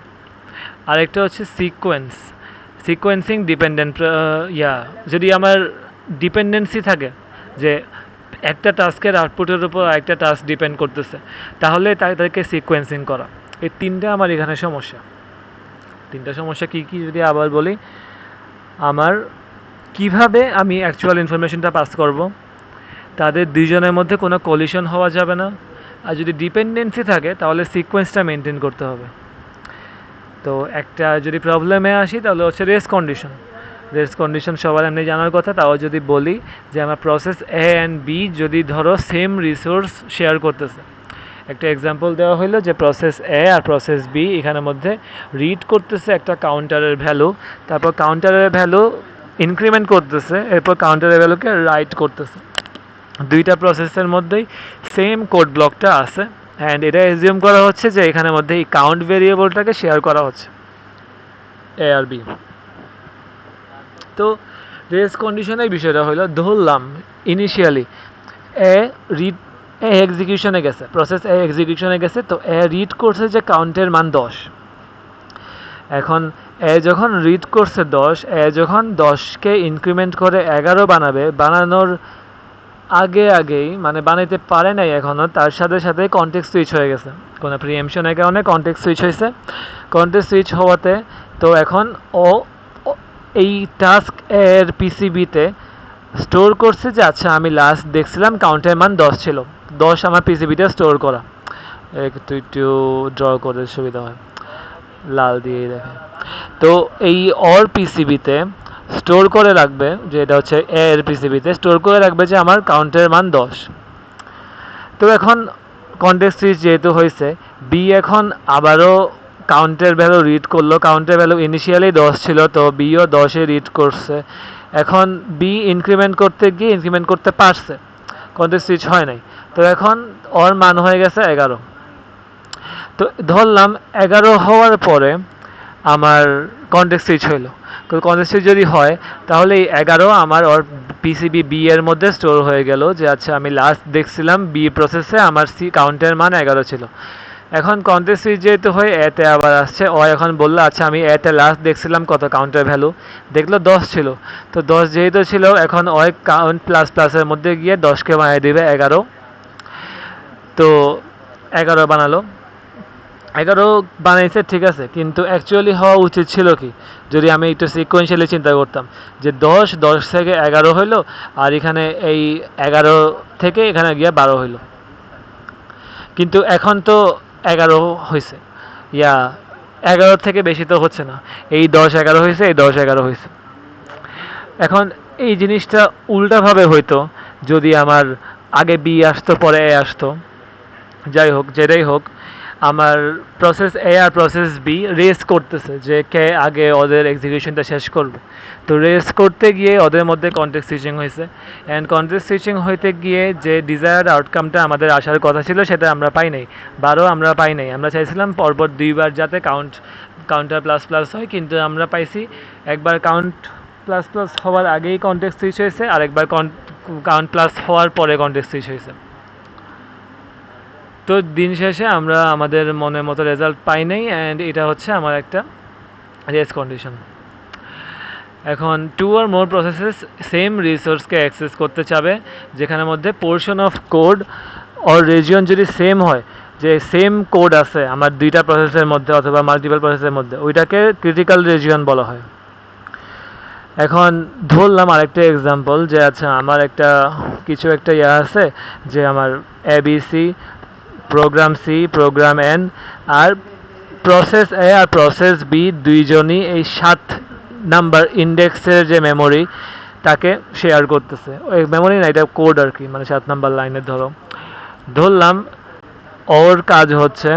আরেকটা হচ্ছে সিকোয়েন্সিং ডিপেন্ডেন্ট, যদি আমার ডিপেন্ডেন্সি থাকে, যে একটা টাস্কের আউটপুটের উপর একটা টাস্ক ডিপেন্ড করতেছে, তাহলে তাদেরকে সিকোয়েন্সিং করা। এই তিনটা আমার এখানে তিনটা সমস্যা কী কী যদি আবার বলি, আমার কিভাবে আমি অ্যাকচুয়াল ইনফরমেশনটা পাস করব, তাদের দুইজনের মধ্যে কোনো কলিশন হওয়া যাবে না, আর যদি ডিপেন্ডেন্সি থাকে তাহলে সিকোয়েন্সটা মেনটেন করতে হবে। তো একটা যদি প্রবলেমে আসি, তাহলে হচ্ছে রেস কন্ডিশন সবার এমনি জানার কথা, তাও যদি বলি যে আমার প্রসেস এ অ্যান্ড বি যদি ধরো সেম রিসোর্স শেয়ার করতেছে। একটা এক্সাম্পল দেওয়া হলো যে প্রসেস এ আর প্রসেস বি এখানের মধ্যে রিড করতেছে একটা কাউন্টারের ভ্যালু, তারপর কাউন্টারের ভ্যালু ইনক্রিমেন্ট করতেছে, এরপর কাউন্টার ভ্যালুকে রাইট করতেছে। দুইটা প্রসেসের মধ্যেই সেম কোড ব্লকটা আছে, অ্যান্ড এটা এজিউম করা হচ্ছে যে এখানের মধ্যে এই কাউন্ট ভেরিয়েবলটাকে শেয়ার করা হচ্ছে এ আর বি। তো রেস কন্ডিশনের বিষয়টা হলো, ধরলাম ইনিশিয়ালি এ রিড এক্সিকিউশনে গেছে, প্রসেস এক্সিকিউশনে গেছে, তো রিড করছে যে কাউন্টের মান 10। এখন যখন রিড করছে 10, যখন 10কে ইনক্রিমেন্ট করে 11 বানাবে, বানানোর আগেই মানে বানাইতে পারে নাই এখনও, তার সাথে সাথে কনটেক্সট সুইচ হয়ে গেছে, কোনো প্রিএমশনের কারণে কনটেক্সট সুইচ হয়েছে। কনটেক্সট সুইচ হওয়াতে তো এখন এই টাস্ক এর পিসিবিতে স্টোর করছে যে আচ্ছা আমি লাস্ট দেখছিলাম কাউন্টের মান 10 ছিল, 10 আমার পিসিবিতে স্টোর করা। একটু ড্র করে সুবিধা হয়, লাল দিয়ে দেখে। তো এই অর পিসিবিতে স্টোর করে রাখবে, যে এটা হচ্ছে এ এর পিসিবিতে স্টোর করে রাখবে যে আমার কাউন্টের মান 10। তো এখন কনটেক্সট সুইচ যেহেতু হয়েছে, বি এখন আবারও কাউন্টের ভ্যালু রিড করলো, কাউন্টের ভ্যালু ইনিশিয়ালি 10 ছিল, তো বিও 10-এ রিড করছে। এখন বি ইনক্রিমেন্ট করতে গিয়ে ইনক্রিমেন্ট করতে পারছে, কনটেক্সট সুইচ হয় নাই, তো এখন ওর মান হয়ে গেছে 11। তো ধরলাম 11 হওয়ার পরে আমার কনটেক্সট সুইচ হইলো, তো কনটেক্সট সুইচ যদি হয় তাহলে এই 11 আমার ওর পিসিবি বি এর মধ্যে স্টোর হয়ে গেল, যে আচ্ছা আমি লাস্ট দেখছিলাম বি প্রসেসে আমার সি কাউন্টের মান 11 ছিল। এখন কনটেক্সট সুইচ যেহেতু হয় এতে আবার আসছে, ও এখন বললো আচ্ছা আমি এতে লাস্ট দেখছিলাম কত কাউন্টের ভ্যালু, দেখলো 10 ছিল, তো 10 যেহেতু ছিল এখন ওই কাউন্ট প্লাস প্লাসের মধ্যে গিয়ে 10কে বানিয়ে দিবে 11। তো 11 বানালো, 11 বানাইছে ঠিক আছে, কিন্তু অ্যাকচুয়ালি হওয়া উচিত ছিল কি, যদি আমি একটু সিকোয়েন্সিয়ালি চিন্তা করতাম যে 10 থেকে 11 হইলো, আর এখানে এই 11 থেকে এখানে গিয়ে 12 হইলো, কিন্তু এখন তো 11 হয়েছে, 11 থেকে বেশি তো হচ্ছে না, এই 10-11 হয়েছে, এই 10-11 হয়েছে। এখন এই জিনিসটা উল্টাভাবে হইতো যদি আমার আগে বি আসতো পরে এ আসতো, যাই হোক যেটাই হোক, আমার প্রসেস এ আর প্রসেস বি রেস করতেছে যে কে আগে ওদের এক্সিকিউশনটা শেষ করবে। তো রেস করতে গিয়ে ওদের মধ্যে কনটেক্সট সুইচিং হয়েছে, অ্যান্ড কনটেক্সট সুইচিং হইতে গিয়ে যে ডিজায়ার্ড আউটকামটা আমাদের আসার কথা ছিল সেটা আমরা পাই নাই, 12 আমরা পাই নাই। আমরা চাইছিলাম পরপর 2বার যাতে কাউন্টার প্লাস প্লাস হয়, কিন্তু আমরা পাইছি একবার কাউন্ট প্লাস প্লাস হওয়ার আগেই কনটেক্সট সুইচ হয়েছে, আর একবার কাউন্ট প্লাস হওয়ার পরে কনটেক্সট সুইচ হয়েছে। তো দিন শেষে আমরা আমাদের মনের মতো রেজাল্ট পাই নাই, অ্যান্ড এটা হচ্ছে আমার একটা রেস কন্ডিশন। এখন 2 or more প্রসেসেস সেম রিসোর্সকে অ্যাক্সেস করতে চাবে, যেখানের মধ্যে portion of code or region যদি সেম হয়, যে সেম কোড আছে আমার দুইটা প্রসেসের মধ্যে অথবা মাল্টিপল প্রসেসের মধ্যে, ওইটাকে ক্রিটিক্যাল রিজিয়ন বলা হয়। এখন ধরলাম আরেকটা এক্সাম্পল, যে আচ্ছা আমার একটা কিছু একটা আছে, যে আমার ABC, program C, program N, আর প্রসেস এ আর প্রসেস বি দুইজনই এই 7 নাম্বার ইন্ডেক্সের যে মেমোরি তাকে শেয়ার করতেছে। ওই মেমোরি না, এটা কোড আর কি, মানে 7 নাম্বার লাইনের ধরলাম ওর কাজ হচ্ছে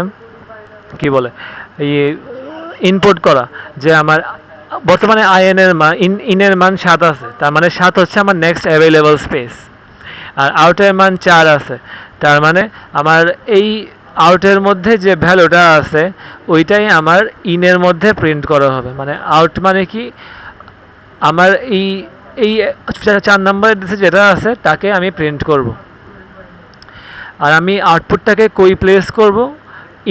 কি বলে এই ইনপুট করা, যে আমার বর্তমানে আইএনের মান ইনের মান 7 আছে, তার মানে 7 হচ্ছে আমার নেক্সট অ্যাভেলেবল স্পেস, আর আউটের মান 4 আছে, তার মানে আমার এই আউটের মধ্যে যে ভ্যালুটা আছে ওইটাই আমার ইনের মধ্যে প্রিন্ট করা হবে। মানে আউট মানে কি, আমার এই এই 4 নাম্বারের দেশে যেটা আছে তাকে আমি প্রিন্ট করব, আর আমি আউটপুটটাকে কই প্লেস করব,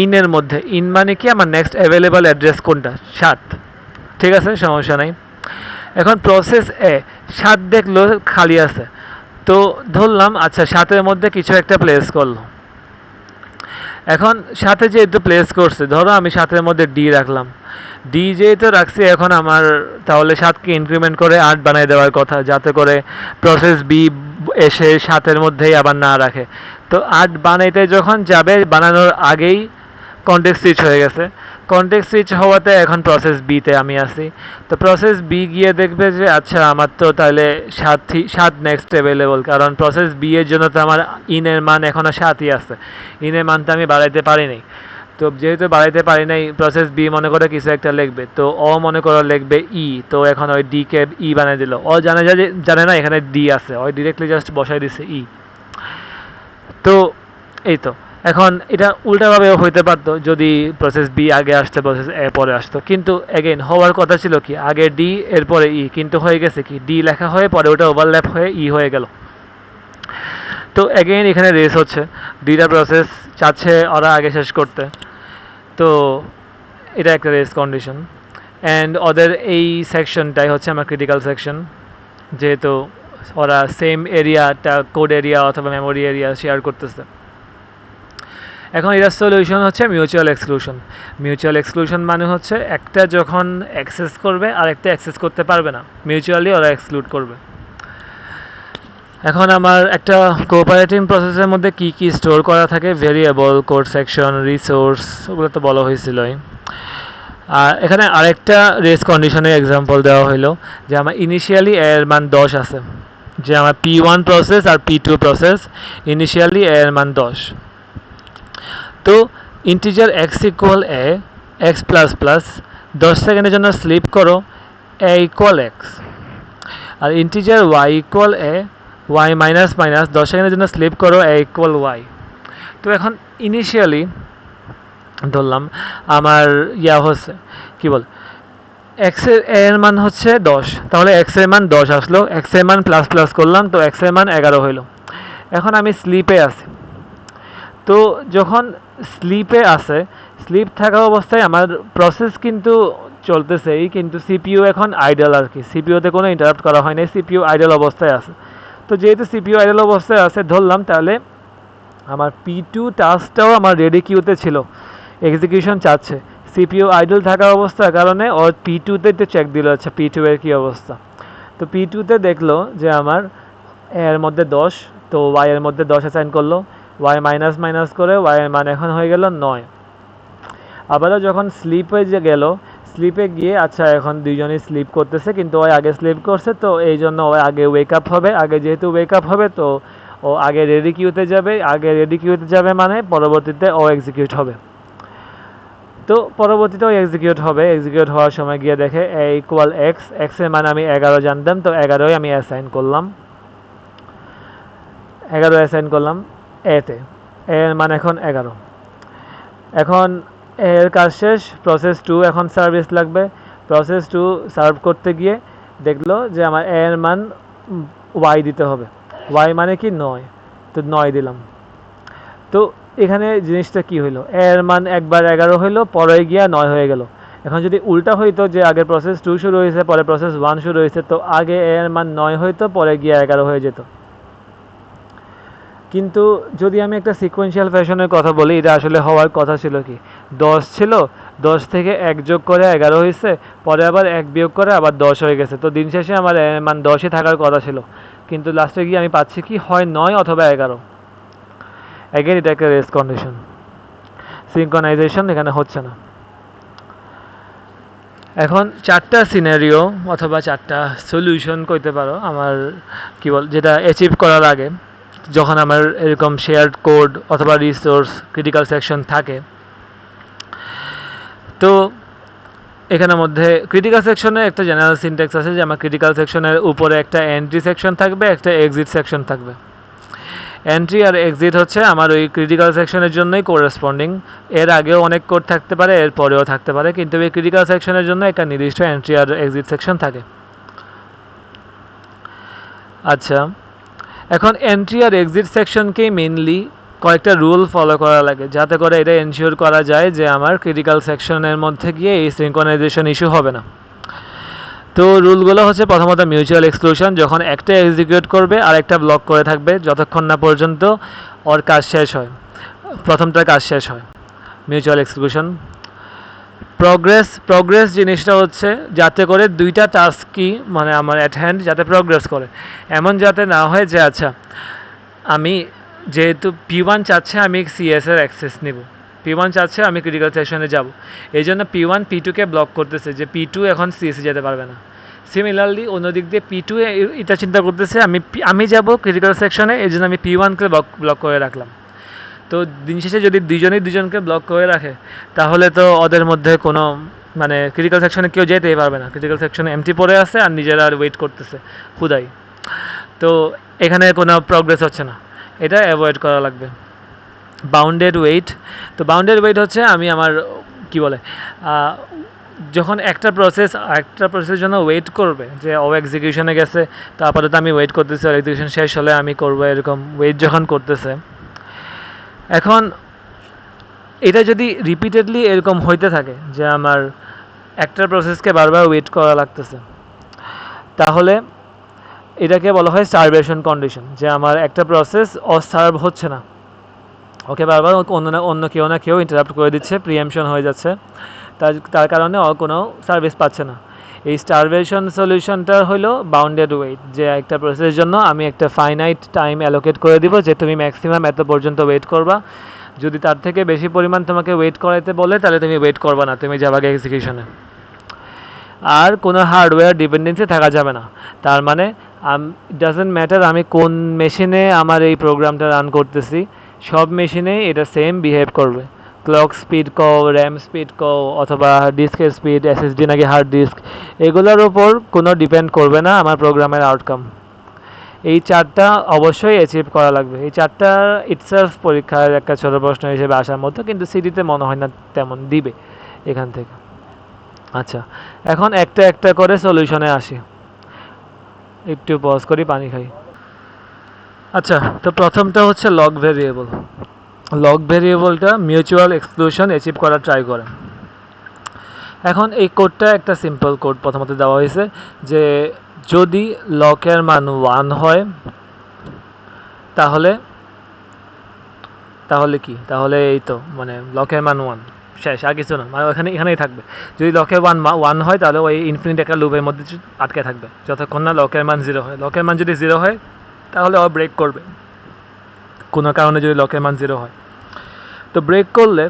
ইনের মধ্যে। ইন মানে কি, আমার নেক্সট অ্যাভেলেবল অ্যাড্রেস কোনটা, 7, ঠিক আছে, সমস্যা নাই। এখন প্রসেস এ 7 দেখলো খালি আছে, তো ধরলাম আচ্ছা 7-এর মধ্যে কিছু একটা প্লেস করলো। এখন 7-এ যেহেতু প্লেস করছে, ধরো আমি 7-এর মধ্যে ডি রাখলাম, ডি যেহেতু রাখছি, এখন আমার তাহলে 7কে ইনক্রিমেন্ট করে 8 বানিয়ে দেওয়ার কথা, যাতে করে প্রসেস বি এসে 7-এর মধ্যেই আবার না রাখে। তো 8 বানাইতে যখন যাবে, বানানোর আগেই কনটেক্সট সুইচ হয়ে গেছে। কনটেক্সট সুইচ হওয়াতে এখন প্রসেস বিতে আমি আছি, তো প্রসেস বি গিয়ে দেখবে যে আচ্ছা আমার তো তাহলে 7 নেক্সট অ্যাভেলেবল, কারণ প্রসেস বি এর জন্য তো আমার ইনের মান এখনও 7ই আছে, ইনের মানটা আমি বাড়াইতে পারিনি। তো যেহেতু বাড়াইতে পারি নাই, প্রসেস বি মনে করে কিছু একটা লিখবে, তো ও মনে করো লিখবে ই, তো এখন ওই ডি কে ই বানিয়ে দিল। ও জানে না এখানে ডি আছে, ওই ডিরেক্টলি জাস্ট বসাই দিছে ই। তো এই তো, এখন এটা উল্টাভাবে হইতে পারতো যদি প্রসেস বি আগে আসতো, প্রসেস এ পরে আসতো, কিন্তু এগেইন হওয়ার কথা ছিল কি আগে ডি এরপরে ই, কিন্তু হয়ে গেছে কি ডি লেখা হয়ে পরে ওটা ওভারল্যাপ হয়ে ই হয়ে গেল। তো এগেইন এখানে রেস হচ্ছে, দুইটা প্রসেস চাচ্ছে ওরা আগে শেষ করতে, তো এটা একটা রেস কন্ডিশন। অ্যান্ড ওদের এই সেকশনটাই হচ্ছে আমার ক্রিটিক্যাল সেকশন, যেহেতু ওরা সেম এরিয়াটা কোড এরিয়া অথবা মেমোরি এরিয়া শেয়ার করতেছে। এখন এটার সলিউশন হচ্ছে মিউচুয়াল এক্সক্লুশন। মিউচুয়াল এক্সক্লুশন মানে হচ্ছে একটা যখন অ্যাক্সেস করবে আর একটা অ্যাক্সেস করতে পারবে না, মিউচুয়ালি ওরা এক্সক্লুড করবে। এখন আমার একটা কোঅপারেটিভ প্রসেসের মধ্যে কি কি স্টোর করা থাকে, ভেরিয়েবল, কোড সেকশন, রিসোর্স, ওগুলো তো বলা হয়েছিলই। আর এখানে আরেকটা রেস কন্ডিশনের এক্সাম্পল দেওয়া হইলো যে আমার ইনিশিয়ালি এর মান 10 আছে, যে আমার P1 প্রসেস আর P2 প্রসেস ইনিশিয়ালি এর মান 10। তো ইন্টিজার এক্স ইকুয়াল এ, এক্স প্লাস প্লাস 10 সেকেন্ডের জন্য স্লিপ করো এ ইকুয়াল এক্স, আর ইন্টিজার ওয়াই ইকুয়াল এ, ওয়াই মাইনাস মাইনাস 10 সেকেন্ডের জন্য স্লিপ করো এ ইকুয়াল ওয়াই। তো এখন ইনিশিয়ালি ধরলাম আমার হচ্ছে কী বল এর মান হচ্ছে 10, তাহলে এক্স এর মান 10 আসলো, এক্স এর মান প্লাস প্লাস করলাম, তো এক্স এর মান 11 হইলো। এখন আমি স্লিপে আছি, তো যখন স্লিপে আছে, স্লিপ থাকা অবস্থায় আমার প্রসেস কিন্তু চলতেছেই, কিন্তু সিপিইউ এখন আইডল আর কি, সিপিইউতে কোনো ইন্টারাপ্ট করা হয় নাই, সিপিইউ আইডল অবস্থায় আছে। তো যেহেতু সিপিইউ আইডল অবস্থায় আছে ধরলাম, তাহলে আমার P2 টাস্কটাও আমার রেডি কিউতে ছিল, এক্সিকিউশন চাচ্ছে। সিপিইউ আইডল থাকা অবস্থার কারণে ওর P2তে তো চেক দিল, আচ্ছা P2 এর কী অবস্থা। তো P2তে দেখলো যে আমার এর মধ্যে 10, তো ওয়াই এর মধ্যে 10 অ্যাসাইন করলো, ওয়াই মাইনাস মাইনাস করে ওয়াই এর মান এখন হয়ে গেল 9। আবারও যখন স্লিপে যে গেল, স্লিপে গিয়ে আচ্ছা এখন দুইজনই স্লিপ করতেছে, কিন্তু ওই আগে স্লিপ করছে, তো এই জন্য ওই আগে ওয়েক আপ হবে, আগে যেহেতু ওয়েক আপ হবে তো ও আগে রেডি কিউতে যাবে, আগে রেডি কিউতে যাবে মানে পরবর্তীতে ও এক্সিকিউট হবে। তো পরবর্তীতে ও এক্সিকিউট হবে, এক্সিকিউট হওয়ার সময় গিয়ে দেখে এ ইকুয়াল এক্স, এক্সের মান আমি 11 জানতাম, তো 11ই আমি অ্যাসাইন করলাম, 11 অ্যাসাইন করলাম এতে, এর মান এখন 11। এখন এর কাজ শেষ, প্রসেস 2 এখন সার্ভিস লাগবে, প্রসেস 2 সার্ভ করতে গিয়ে দেখলো যে আমার এর মান ওয়াই দিতে হবে, ওয়াই মানে কি 9, তো 9 দিলাম। তো এখানে জিনিসটা কি হইলো, এর মান একবার 11 হইলো, পরে গিয়া 9 হয়ে গেল। এখন যদি উল্টা হইতো যে আগে প্রসেস 2 শুরু হয়েছে পরে প্রসেস 1 শুরু হয়েছে, তো আগে এর মান 9 হইতো, পরে গিয়া 11 হয়ে যেত। কিন্তু যদি আমি একটা সিকোয়েন্সিয়াল ফ্যাশনের কথা বলি, এটা আসলে হওয়ার কথা ছিল কি 10 ছিল, 10 থেকে 1 যোগ করে 11 হয়েছে, পরে আবার 1 বিয়োগ করে আবার 10 হয়ে গেছে, তো দিন শেষে আমার মান 10ই থাকার কথা ছিল, কিন্তু লাস্টে গিয়ে আমি পাচ্ছি কি হয় 9 অথবা 11। অ্যাগেন এটা একটা রেস কন্ডিশন, সিনক্রোনাইজেশন এখানে হচ্ছে না। এখন 4টা সিনারিও অথবা 4টা সলিউশন কইতে পারো আমার কি বল, যেটা অ্যাচিভ করার আগে যখন আমার এরকম শেয়ার্ড কোড অথবা রিসোর্স ক্রিটিক্যাল সেকশন থাকে। তো এখানের মধ্যে ক্রিটিক্যাল সেকশনে একটা জেনারেল সিনট্যাক্স আছে যে আমার ক্রিটিক্যাল সেকশনের উপরে একটা এন্ট্রি সেকশন থাকবে, একটা এক্সিট সেকশন থাকবে। এন্ট্রি আর এক্সিট হচ্ছে আমার ওই ক্রিটিক্যাল সেকশনের জন্যই কোরেসপন্ডিং, এর আগেও অনেক কোড থাকতে পারে, এর পরেও থাকতে পারে, কিন্তু এই ক্রিটিক্যাল সেকশনের জন্য একটা নির্দিষ্ট এন্ট্রি আর এক্সিট সেকশন থাকে। আচ্ছা, এখন এন্ট্রি আর এক্সিট সেকশনকেই মেইনলি কয়েকটা রুল ফলো করা লাগে, যাতে করে এটা এনশিওর করা যায় যে আমার ক্রিটিক্যাল সেকশনের মধ্যে গিয়ে এই সিনক্রোনাইজেশন ইস্যু হবে না। তো রুলগুলো হচ্ছে প্রথমত মিউচুয়াল এক্সক্লুশন, যখন একটা এক্সিকিউট করবে আর একটা ব্লক করে থাকবে যতক্ষণ না পর্যন্ত ওর কাজ শেষ হয়, প্রথমটার কাজ শেষ হয়, মিউচুয়াল এক্সক্লুশন। প্রগ্রেস জিনিসটা হচ্ছে যাতে করে দুইটা টাস্কই মানে আমার অ্যাট হ্যান্ড যাতে প্রগ্রেস করে, এমন যাতে না হয় যে আচ্ছা আমি যেহেতু P1 চাচ্ছে আমি CS এর অ্যাক্সেস নিব, P1 চাচ্ছে আমি ক্রিটিক্যাল সেকশনে যাব, এই জন্য P1 P2কে ব্লক করতেছে যে P2 এখন CS যেতে পারবে না। সিমিলারলি অন্যদিক দিয়ে P2 এটা চিন্তা করতেছে আমি যাব ক্রিটিক্যাল সেকশনে, এই জন্য আমি P1কে ব্লক করে রাখলাম। তো দিন শেষে যদি দুজনেই দুজনকে ব্লক করে রাখে তাহলে তো ওদের মধ্যে কোনো মানে ক্রিটিক্যাল সেকশনে কেউ যেতেই পারবে না, ক্রিটিক্যাল সেকশনে এমটি পড়ে আছে আর নিজেরা আর ওয়েট করতেছে খুদাই। তো এখানে কোনো প্রোগ্রেস হচ্ছে না, এটা অ্যাভয়েড করা লাগবে। বাউন্ডেড ওয়েট, তো বাউন্ডেড ওয়েট হচ্ছে আমি আমার কি বলে যখন একটা প্রসেসের জন্য ওয়েট করবে যে ও এক্সিকিউশনে গেছে, তো আপাতত আমি ওয়েট করতেছি, আর এক্সিকিউশন শেষ হলে আমি করবো, এরকম ওয়েট যখন করতেছে। এখন এটা যদি রিপিটেডলি এরকম হইতে থাকে যে আমার একটা প্রসেসকে বারবার ওয়েট করা লাগতেছে, তাহলে এটাকে বলা হয় সার্ভেশন কন্ডিশন, যে আমার একটা প্রসেস সার্ভ হচ্ছে না, ওকে বারবার অন্য কেউ না কেউ ইন্টারাপ্ট করে দিচ্ছে, প্রিএমশন হয়ে যাচ্ছে, তার কারণে ও কোনো সার্ভিস পাচ্ছে না। এই স্টারভেশন সলিউশনটা হলো বাউন্ডেড ওয়েট, যে একটা প্রসেসের জন্য আমি একটা ফাইনাইট টাইম অ্যালোকেট করে দিব যে তুমি ম্যাক্সিমাম এত পর্যন্ত ওয়েট করবা, যদি তার থেকে বেশি পরিমাণ তোমাকে ওয়েট করাইতে বলে তাহলে তুমি ওয়েট করবা না, তুমি যাবা এক্সিকিউশনে। আর কোনো হার্ডওয়্যার ডিপেন্ডেন্সি থাকা যাবে না। তার মানে ডাজেন্ট ম্যাটার আমি কোন মেশিনে আমার এই প্রোগ্রামটা রান করতেছি, সব মেশিনে এটা সেম বিহেভ করবে। ক্লক স্পিড কও, র্যাম স্পিড কও, অথবা ডিস্কের স্পিড, এসএসডি নাকি হার্ড ডিস্ক, এগুলোর উপর কোনো ডিপেন্ড করবে না আমার প্রোগ্রামের আউটকাম। এই চারটা অবশ্যই অ্যাচিভ করা লাগবে। এই চারটা ইটসেলফ পরীক্ষার একটা ছোটো প্রশ্ন হিসেবে আসার মতো, কিন্তু সিডিতে মনে হয় না তেমন দিবে এখান থেকে। আচ্ছা, এখন একটা একটা করে সলিউশনে আসি, একটু পজ করি, পানি খাই। আচ্ছা, তো প্রথমটা হচ্ছে লগ ভেরিয়েবল। লগ ভেরিয়েবলটা মিউচুয়াল এক্সক্লুশন অ্যাচিভ করার ট্রাই করে। এখন এই কোডটা একটা সিম্পল কোড প্রথমত দেওয়া হয়েছে যে যদি লকের মান 1 হয় তাহলে তাহলে এই তো মানে লকের মান 1 শেষ, আর কিছু না, মানে এখানেই থাকবে। যদি লকের 1 হয় তাহলে ওই ইনফিনিট একটা লুপের মধ্যে আটকে থাকবে যতক্ষণ না লকের মান 0 হয়। লকের মান যদি 0 হয় তাহলে ও ব্রেক করবে, কোনো কারণে যদি লকের মান 0 হয়। তো ব্রেক করলে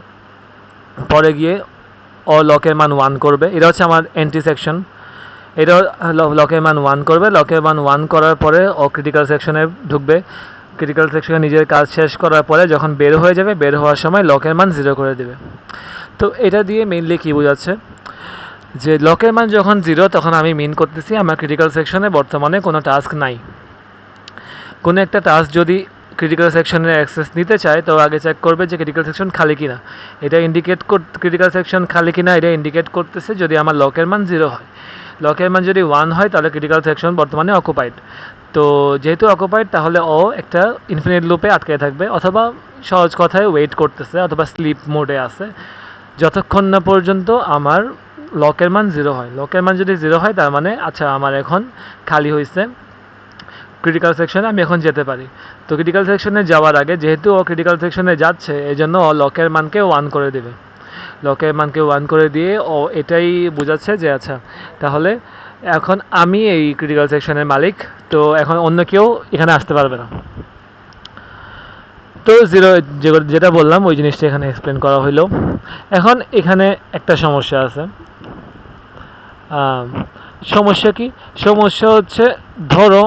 পরে গিয়ে ও লকের মান 1 করবে, এটা হচ্ছে আমার এন্ট্রি সেকশন। এটা লকের মান 1 করবে, লকের মান 1 করার পরে ও ক্রিটিক্যাল সেকশনে ঢুকবে। ক্রিটিক্যাল সেকশনে নিজের কাজ শেষ করার পরে যখন বের হয়ে যাবে, বের হওয়ার সময় লকের মান 0 করে দেবে। তো এটা দিয়ে মেইনলি কী বোঝাচ্ছে যে লকের মান যখন 0 তখন আমি মিন করতেছি আমার ক্রিটিক্যাল সেকশনে বর্তমানে কোনো টাস্ক নাই। কোনো একটা টাস্ক যদি ক্রিটিক্যাল সেকশনের অ্যাক্সেস নিতে চায় তো আগে চেক করবে যে ক্রিটিক্যাল সেকশন খালি কিনা। এটা ক্রিটিক্যাল সেকশন খালি কিনা এটা ইন্ডিকেট করতেছে যদি আমার লকের মান 0 হয়। লকের মান যদি 1 হয় তাহলে ক্রিটিক্যাল সেকশন বর্তমানে অকুপাইড। তো যেহেতু অকুপাইড তাহলে ও একটা ইনফিনিট লুপে আটকে থাকবে, অথবা সহজ কথায় ওয়েট করতেছে, অথবা স্লিপ মোডে আছে যতক্ষণ না পর্যন্ত আমার লকের মান 0 হয়। লকের মান যদি 0 হয় তার মানে আচ্ছা আমার এখন খালি হয়েছে ক্রিটিক্যাল সেকশনে, আমি এখন যেতে পারি। তো ক্রিটিক্যাল সেকশনে যাওয়ার আগে যেহেতু ও ক্রিটিক্যাল সেকশনে যাচ্ছে এই জন্য ও লকের মানকে 1 করে দেবে। লকের মানকে 1 করে দিয়ে ও এটাই বোঝাচ্ছে যে আচ্ছা তাহলে এখন আমি এই ক্রিটিক্যাল সেকশনের মালিক, তো এখন অন্য কেউ এখানে আসতে পারবে না। তো 0 যেটা বললাম ওই জিনিসটা এখানে এক্সপ্লেন করা হইলো। এখন এখানে একটা সমস্যা আছে। সমস্যা কি? সমস্যা হচ্ছে ধরো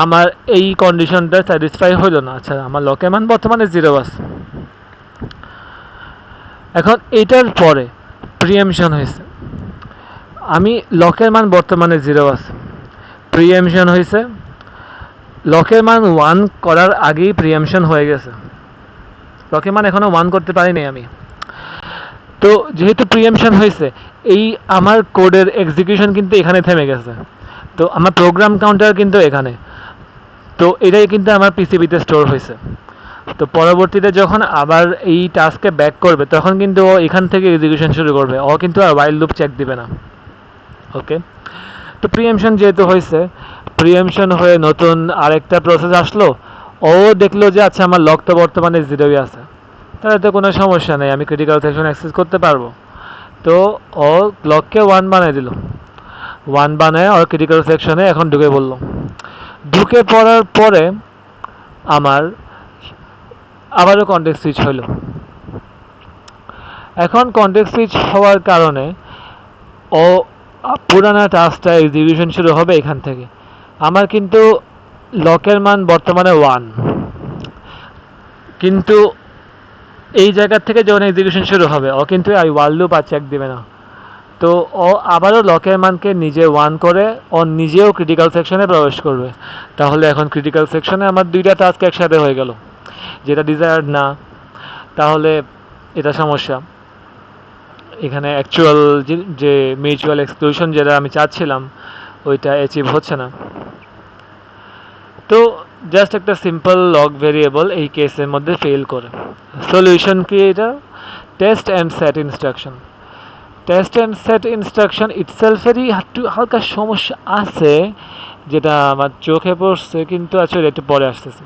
আমার এই কন্ডিশনটা স্যাটিসফাই হইলো না, আচ্ছা আমার লকের মান বর্তমানে 0 আছে। এখন এটার পরে প্রিএমশন হয়েছে, আমি লকের মান বর্তমানে 0 আছে, প্রিএমশন হয়েছে, লকের মান 1 করার আগেই প্রিএমশন হয়ে গেছে, লকের মান এখনও 1 করতে পারিনি আমি। তো যেহেতু প্রিএমশন হয়েছে এই আমার কোডের এক্সিকিউশন কিন্তু এখানে থেমে গেছে, তো আমার প্রোগ্রাম কাউন্টার কিন্তু এখানে, তো এটাই কিন্তু আমার পিসিবিতে স্টোর হয়েছে। তো পরবর্তীতে যখন আবার এই টাস্কে ব্যাক করবে তখন কিন্তু ও এখান থেকে এক্সিকিউশন শুরু করবে, ও কিন্তু আর ওয়াইল লুপ চেক দিবে না। ওকে, তো প্রিএমশন যেহেতু হয়েছে, প্রিএমশন হয়ে নতুন আরেকটা প্রসেস আসলো, ও দেখলো যে আচ্ছা আমার লক তো বর্তমানে 0ই আছে, তাহলে তো কোনো সমস্যা নেই, আমি ক্রিটিক্যাল সেকশন অ্যাক্সেস করতে পারবো। তো ও লককে 1 বানিয়ে দিল, 1 বানায় ওর ক্রিটিক্যাল সেকশনে এখন ঢুকে পড়লো। ঢুকে পড়ার পরে আমার আবারও কনটেক্সট সুইচ হলো। এখন কনটেক্সট সুইচ হওয়ার কারণে ও পুরানা টাস্কটা এক্সিকিউশন শুরু হবে এখান থেকে। আমার কিন্তু লকের মান বর্তমানে 1, কিন্তু এই জায়গা থেকে যখন এক্সিকিউশন শুরু হবে ও কিন্তু আর ওয়াইল লুপ আর চেক দিবে না। তো ও আবারও লকের মানকে নিজে ওয়ান করে ও নিজেও ক্রিটিক্যাল সেকশনে প্রবেশ করবে। তাহলে এখন ক্রিটিক্যাল সেকশনে আমার দুইটা টাস্ক একসাথে হয়ে গেল, যেটা ডিজায়ার্ড না। তাহলে এটা সমস্যা। এখানে অ্যাকচুয়াল যে মিউচুয়াল এক্সক্লুশন যেটা আমি চাচ্ছিলাম ওইটা অ্যাচিভ হচ্ছে না। তো জাস্ট একটা সিম্পল লগ ভেরিয়েবল এই কেসের মধ্যে ফেল করে। সলিউশন কি এটা? Test and set instruction. Test and set instruction ইটসেলফেরই একটু হালকা সমস্যা আছে, যেটা আমার চোখে পড়ছে, কিন্তু আসলে একটু পরে আসতেছে।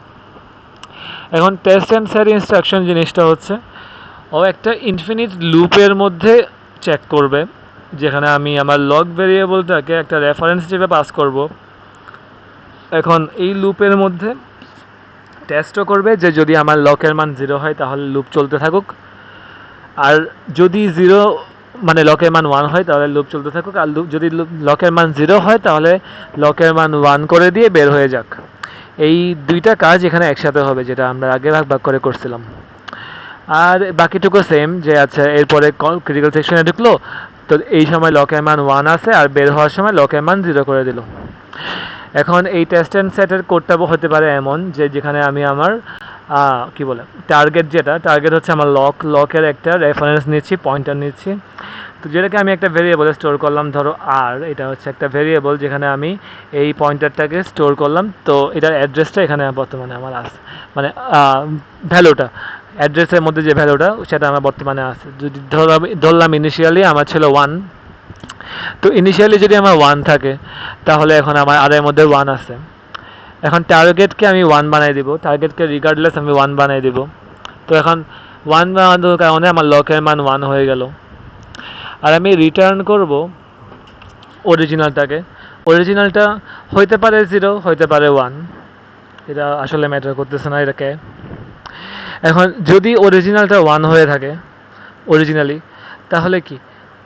এখন টেস্ট অ্যান্ড সেট ইনস্ট্রাকশন জিনিসটা হচ্ছে ও একটা ইনফিনিট লুপের মধ্যে চেক করবে, যেখানে আমি আমার লগ ভেরিয়েবলটাকে একটা রেফারেন্স হিসেবে পাস করব। এখন এই লুপের মধ্যে টেস্টও করবে যে যদি আমার লকের মান 0 হয় তাহলে লুপ চলতে থাকুক, আর যদি 0 মানে লকের মান 1 হয় তাহলে লুপ চলতে থাকুক, আর যদি লকের মান 0 হয় তাহলে লকের মান 1 করে দিয়ে বের হয়ে যাক। এই দুইটা কাজ এখানে একসাথে হবে, যেটা আমরা আগে ভাগ ভাগ করে করছিলাম। আর বাকিটুকু সেম, যে আচ্ছা এরপরে ক্রিটিক্যাল সেকশনে ঢুকলো, তো এই সময় লকের মান 1 আছে আর বের হওয়ার সময় লকের মান 0 করে দিল। এখন এই টেস্ট অ্যান্ড সেটের কোডটা হতে পারে এমন যে যেখানে আমি আমার কি বলে টার্গেট, যেটা টার্গেট হচ্ছে আমার লকের একটা রেফারেন্স নিচ্ছি, পয়েন্টার নিচ্ছি। তো যেটাকে আমি একটা ভেরিয়েবলে স্টোর করলাম, ধরো আর এটা হচ্ছে একটা ভেরিয়েবল যেখানে আমি এই পয়েন্টারটাকে স্টোর করলাম। তো এটার অ্যাড্রেসটা এখানে বর্তমানে আমার আছে, মানে ভ্যালুটা, অ্যাড্রেসের মধ্যে যে ভ্যালুটা সেটা আমার বর্তমানে আছে। যদি ধরলাম ইনিশিয়ালি আমার ছিল 1, তো ইনিশিয়ালি যদি আমার 1 থাকে তাহলে এখন আমার আর এর মধ্যে 1 আছে। এখন টার্গেটকে আমি 1 বানাই দিব, টার্গেটকে রিগার্ডলেস আমি 1 বানাই দিব। তো এখন 1 বানানোর কারণে আমার লকের মান 1 হয়ে গেল। আর আমি রিটার্ন করব অরিজিনালটাকে। অরিজিনালটা হইতে পারে 0, হইতে পারে 1, এটা আসলে ম্যাটার করতেছে না এটাকে। এখন যদি অরিজিনালটা 1 হয়ে থাকে অরিজিনালি, তাহলে কি?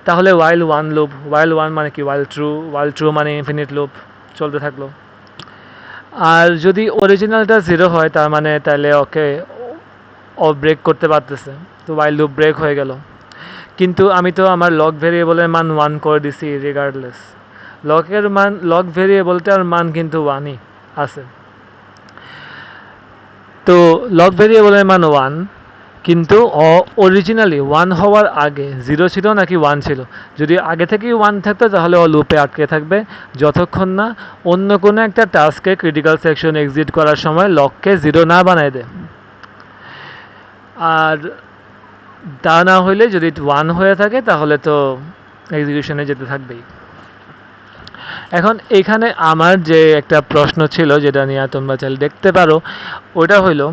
তাহলে ওয়াইল 1 লুপ, ওয়াইল 1 মানে কি? ওয়াইল ট্রু মানে ইনফিনিট লুপ চলতে থাকলো। আর যদি অরিজিনালটা 0 হয় তার মানে তাহলে ওকে ও ব্রেক করতে পারতেছে, তো ওয়াইল লুপ ব্রেক হয়ে গেল। কিন্তু আমি তো আমার লগ ভেরিয়েবলের মান 1 করে দিছি রিগার্ডলেস। লগ ভেরিয়েবলটার মান কিন্তু 1ই আছে। তো লগ ভেরিয়েবলের মান 1, কিন্তু অরিজিনালি 1 হওয়ার আগে 0 ছিল নাকি 1 ছিল? যদি আগে থেকেই 1 থাকতো তাহলে ও লুপে আটকে থাকবে যতক্ষণ না অন্য কোনো একটা টাস্কে ক্রিটিক্যাল সেকশন এক্সিট করার সময় লককে 0 না বানায় দেয়। আর তা না হইলে যদি 1 হয়ে থাকে তাহলে তো এক্সিকিউশনে যেতে থাকবেই। এখন এখানে আমার যে একটা প্রশ্ন ছিল, যেটা নিয়ে তোমরা চাইলে দেখতে পারো, ওটা হইলো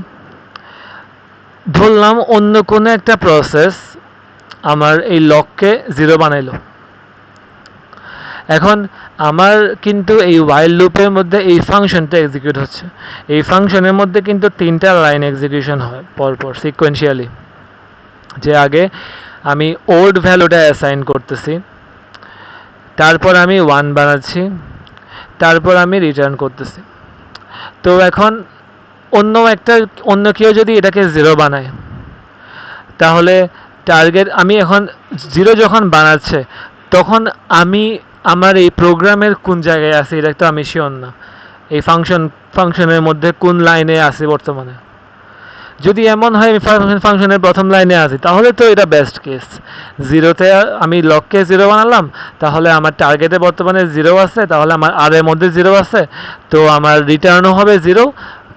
ধরলাম অন্য কোনো একটা প্রসেস আমার এই লককে 0 বানাইলো। এখন আমার কিন্তু এই ওয়াইল লুপের মধ্যে এই ফাংশনটা এক্সিকিউট হচ্ছে। এই ফাংশনের মধ্যে কিন্তু 3টা লাইন এক্সিকিউশন হয় পরপর সিকোয়েন্সিয়ালি, যে আগে আমি ওল্ড ভ্যালুটা অ্যাসাইন করতেছি, তারপর আমি 1 বানাচ্ছি, তারপর আমি রিটার্ন করতেছি। তো এখন অন্য কেউ যদি এটাকে 0 বানায় তাহলে টার্গেট আমি এখন 0 যখন বানাচ্ছে তখন আমি আমার এই প্রোগ্রামের কোন জায়গায় আছে এটা তো আমি শিওর না। এই ফাংশনের মধ্যে কোন লাইনে আছে বর্তমানে। যদি এমন হয় আমি ফাংশনের প্রথম লাইনে আছি তাহলে তো এটা বেস্ট কেস। 0তে আমি লককে 0 বানালাম, তাহলে আমার টার্গেটে বর্তমানে 0 আছে, তাহলে আমার আর এর মধ্যে 0 আছে, তো আমার রিটার্নও হবে 0,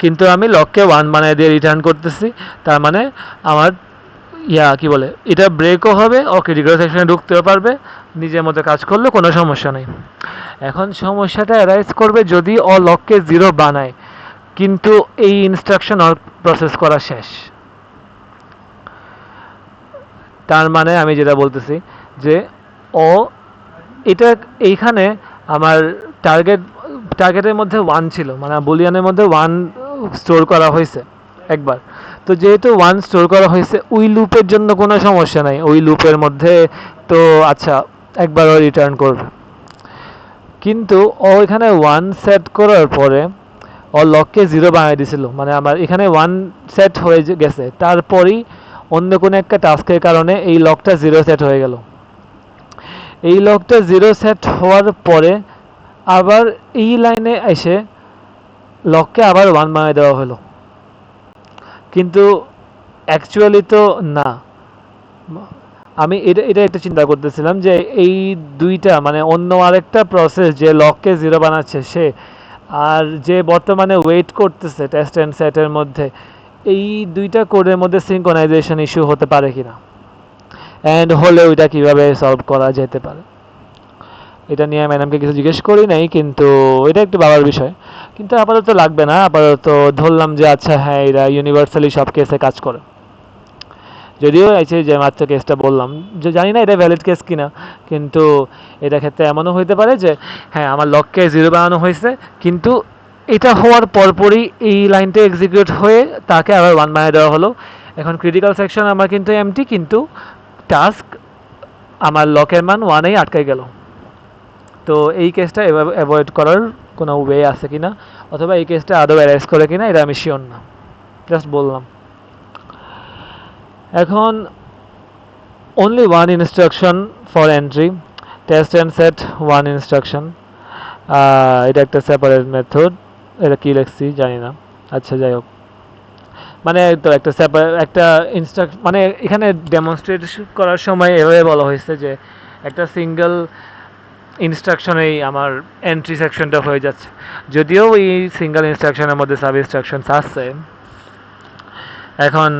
কিন্তু আমি লককে 1 বানিয়ে দিয়ে রিটার্ন করতেছি। তার মানে আমার কি বলে এটা ব্রেকও হবে, ও ক্রিটিক্যাল সেকশনে ঢুকতেও পারবে, নিজের মতো কাজ করলে কোনো সমস্যা নেই। এখন সমস্যাটা অ্যারাইজ করবে যদি ও লককে 0 বানায় কিন্তু এই ইনস্ট্রাকশন ওর প্রসেস করা শেষ। তার মানে আমি যেটা বলতেছি যে ও এটা এইখানে আমার টার্গেটের মধ্যে 1 ছিল, মানে বুলিয়ানের মধ্যে 1 স্টোর করা হয়েছে একবার। তো যেহেতু 1 স্টোর করা হয়েছে ওই লুপের জন্য কোনো সমস্যা নাই, ওই লুপের মধ্যে তো আচ্ছা একবার ও রিটার্ন করবে। কিন্তু ও এখানে 1 সেট করার পরে ও লককে 0 বানিয়ে দিছিল, মানে আমার এখানে 1 সেট হয়ে গেছে, তারপরেই অন্য কোনো একটা টাস্কের কারণে এই লকটা জিরো সেট হয়ে গেল। এই লকটা জিরো সেট হওয়ার পরে আবার এই লাইনে এসে লককে আবার ওয়ান বানিয়ে দেওয়া হলো, কিন্তু অ্যাকচুয়ালি তো না। আমি এটা একটা চিন্তা করতেছিলাম যে এই দুইটা মানে অন্য আরেকটা প্রসেস যে লককে জিরো বানাচ্ছে সে, আর যে বর্তমানে ওয়েট করতেছে টেস্ট অ্যান্ড সেটের মধ্যে, এই দুইটা কোডের মধ্যে সিঙ্ক্রোনাইজেশন ইস্যু হতে পারে কিনা, অ্যান্ড হলে ওইটা কীভাবে সলভ করা যেতে পারে। এটা নিয়ে ম্যাডামকে কিছু জিজ্ঞেস করি নাই, কিন্তু এটা একটু ভাবার বিষয়। কিন্তু আপাতত লাগবে না, আপাতত ধরলাম যে আচ্ছা হ্যাঁ এরা ইউনিভার্সালি সব কেসে কাজ করে। যদিও আছে যে মাত্র কেসটা বললাম যে জানি না এটা ভ্যালিড কেস কিনা, কিন্তু এটা ক্ষেত্রে এমনও হইতে পারে যে হ্যাঁ আমার লককে জিরো বানানো হয়েছে, কিন্তু এটা হওয়ার পরপরই এই লাইনটা এক্সিকিউট হয়ে তাকে আবার ওয়ান বানিয়ে দেওয়া হলো। এখন ক্রিটিক্যাল সেকশন আমার কিন্তু এমটি, কিন্তু টাস্ক আমার লকের মান ওয়ানেই আটকে গেল। তো এই কেসটা অ্যাভয়েড করার কোনো ওয়ে আছে কিনা, অথবা এই কেসটা আদৌ অ্যারেজ করে কিনা এটা আমি শিওর না, জাস্ট বললাম। এখন only one instruction for entry, test and set one instruction, এটা একটা সেপারেট মেথড, এটা কি লিখছি জানি না, আচ্ছা যাই হোক। মানে তো একটা একটা মানে এখানে ডেমনস্ট্রেট করার সময় এভাবে বলা হয়েছে যে একটা সিঙ্গেল ইনস্ট্রাকশনেই আমার এন্ট্রি সেকশনটা হয়ে যাচ্ছে, যদিও এই সিঙ্গেল ইনস্ট্রাকশনের মধ্যে সাব ইনস্ট্রাকশনস আছে। এখন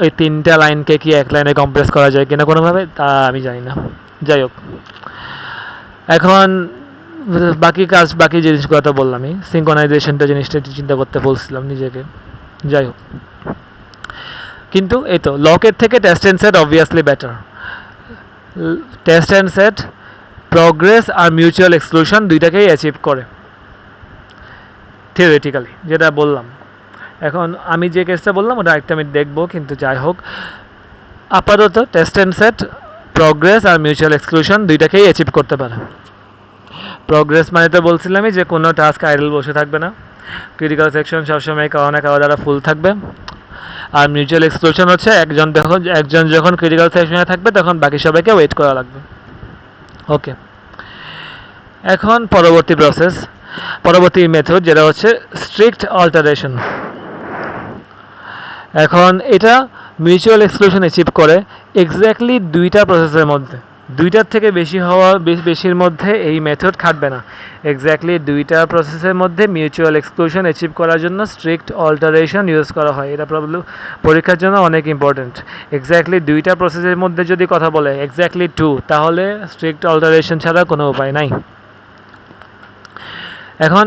ওই তিনটা লাইনকে কি এক লাইনে কম্প্রেস করা যায় কিনা কোনোভাবে তা আমি জানি না, যাই হোক। এখন বাকি কাজ বাকি জিনিসগুলো তো বললামই, সিঙ্ক্রোনাইজেশনটা জিনিসটা চিন্তা করতে বলছিলাম নিজেকে, যাই হোক। কিন্তু এই তো লকের থেকে test and set obviously better. Test and set progress আর মিউচুয়াল এক্সক্লুশন দুইটাকেই অ্যাচিভ করে থিওরিটিক্যালি, যেটা বললাম। এখন আমি যে কেসটা বললাম ওটা একটা আমি দেখবো, কিন্তু যাই হোক আপাতত টেস্ট অ্যান্ড সেট প্রগ্রেস আর মিউচুয়াল এক্সক্লুশন দুইটাকেই অ্যাচিভ করতে পারে। প্রগ্রেস মানে তো বলছিলামই যে কোনো টাস্ক আইডল বসে থাকবে না, ক্রিটিক্যাল সেকশন সবসময় কারো না কারো দ্বারা ফুল থাকবে। আর মিউচুয়াল এক্সক্লুশন হচ্ছে একজন যখন ক্রিটিক্যাল সেকশনে থাকবে তখন বাকি সবাইকে ওয়েট করা লাগবে। ওকে, এখন পরবর্তী মেথড যেটা হচ্ছে স্ট্রিক্ট অল্টারেশন। এখন এটা মিউচুয়াল এক্সক্লুশন অ্যাচিভ করে এক্স্যাক্টলি দুইটা প্রসেসের মধ্যে, দুইটার থেকে বেশির মধ্যে এই মেথড খাটবে না। এক্স্যাক্টলি দুইটা প্রসেসের মধ্যে মিউচুয়াল এক্সক্লুশন অ্যাচিভ করার জন্য স্ট্রিক্ট অল্টারেশন ইউজ করা হয়। এটা পরীক্ষার জন্য অনেক ইম্পর্টেন্ট। এক্স্যাক্টলি দুইটা প্রসেসের মধ্যে যদি কথা বলে এক্স্যাক্টলি টু, তাহলে স্ট্রিক্ট অল্টারেশন ছাড়া কোনো উপায় নাই। এখন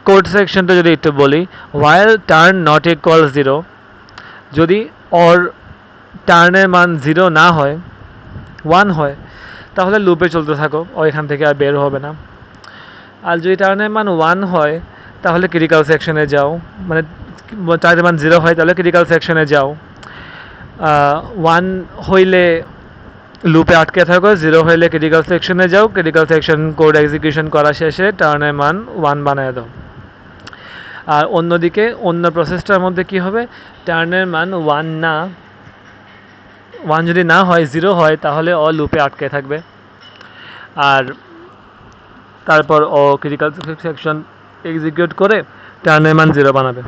কোড সেকশনটা যদি একটু বলি, while টার্ন নট ইকুয়াল 0, যদি অর টার্নের মান 0 না হয় 1 হয় তাহলে লুপে চলতে থাকো, ও এখান থেকে আর বের হবে না। আর যদি টার্নের মান 1 হয় তাহলে ক্রিটিক্যাল সেকশনে যাও, মানে টার্নের মান 0 হয় তাহলে ক্রিটিক্যাল সেকশনে যাও। 1 হইলে লুপে আটকে থাকো, 0 হইলে ক্রিটিক্যাল সেকশনে যাও, ক্রিটিক্যাল সেকশন কোড এক্সিকিউশন করা শেষে টার্নের মান 1 বানিয়ে দাও। আর অন্যদিকে অন্য প্রসেসটার মধ্যে কি হবে, টার্নের মান 1 যদি না হয় 0 হয় তাহলে ও লুপে আটকে থাকবে, আর তারপর ও ক্রিটিক্যাল সেকশন এক্সিকিউট করে টার্নের মান 0 বানাবে।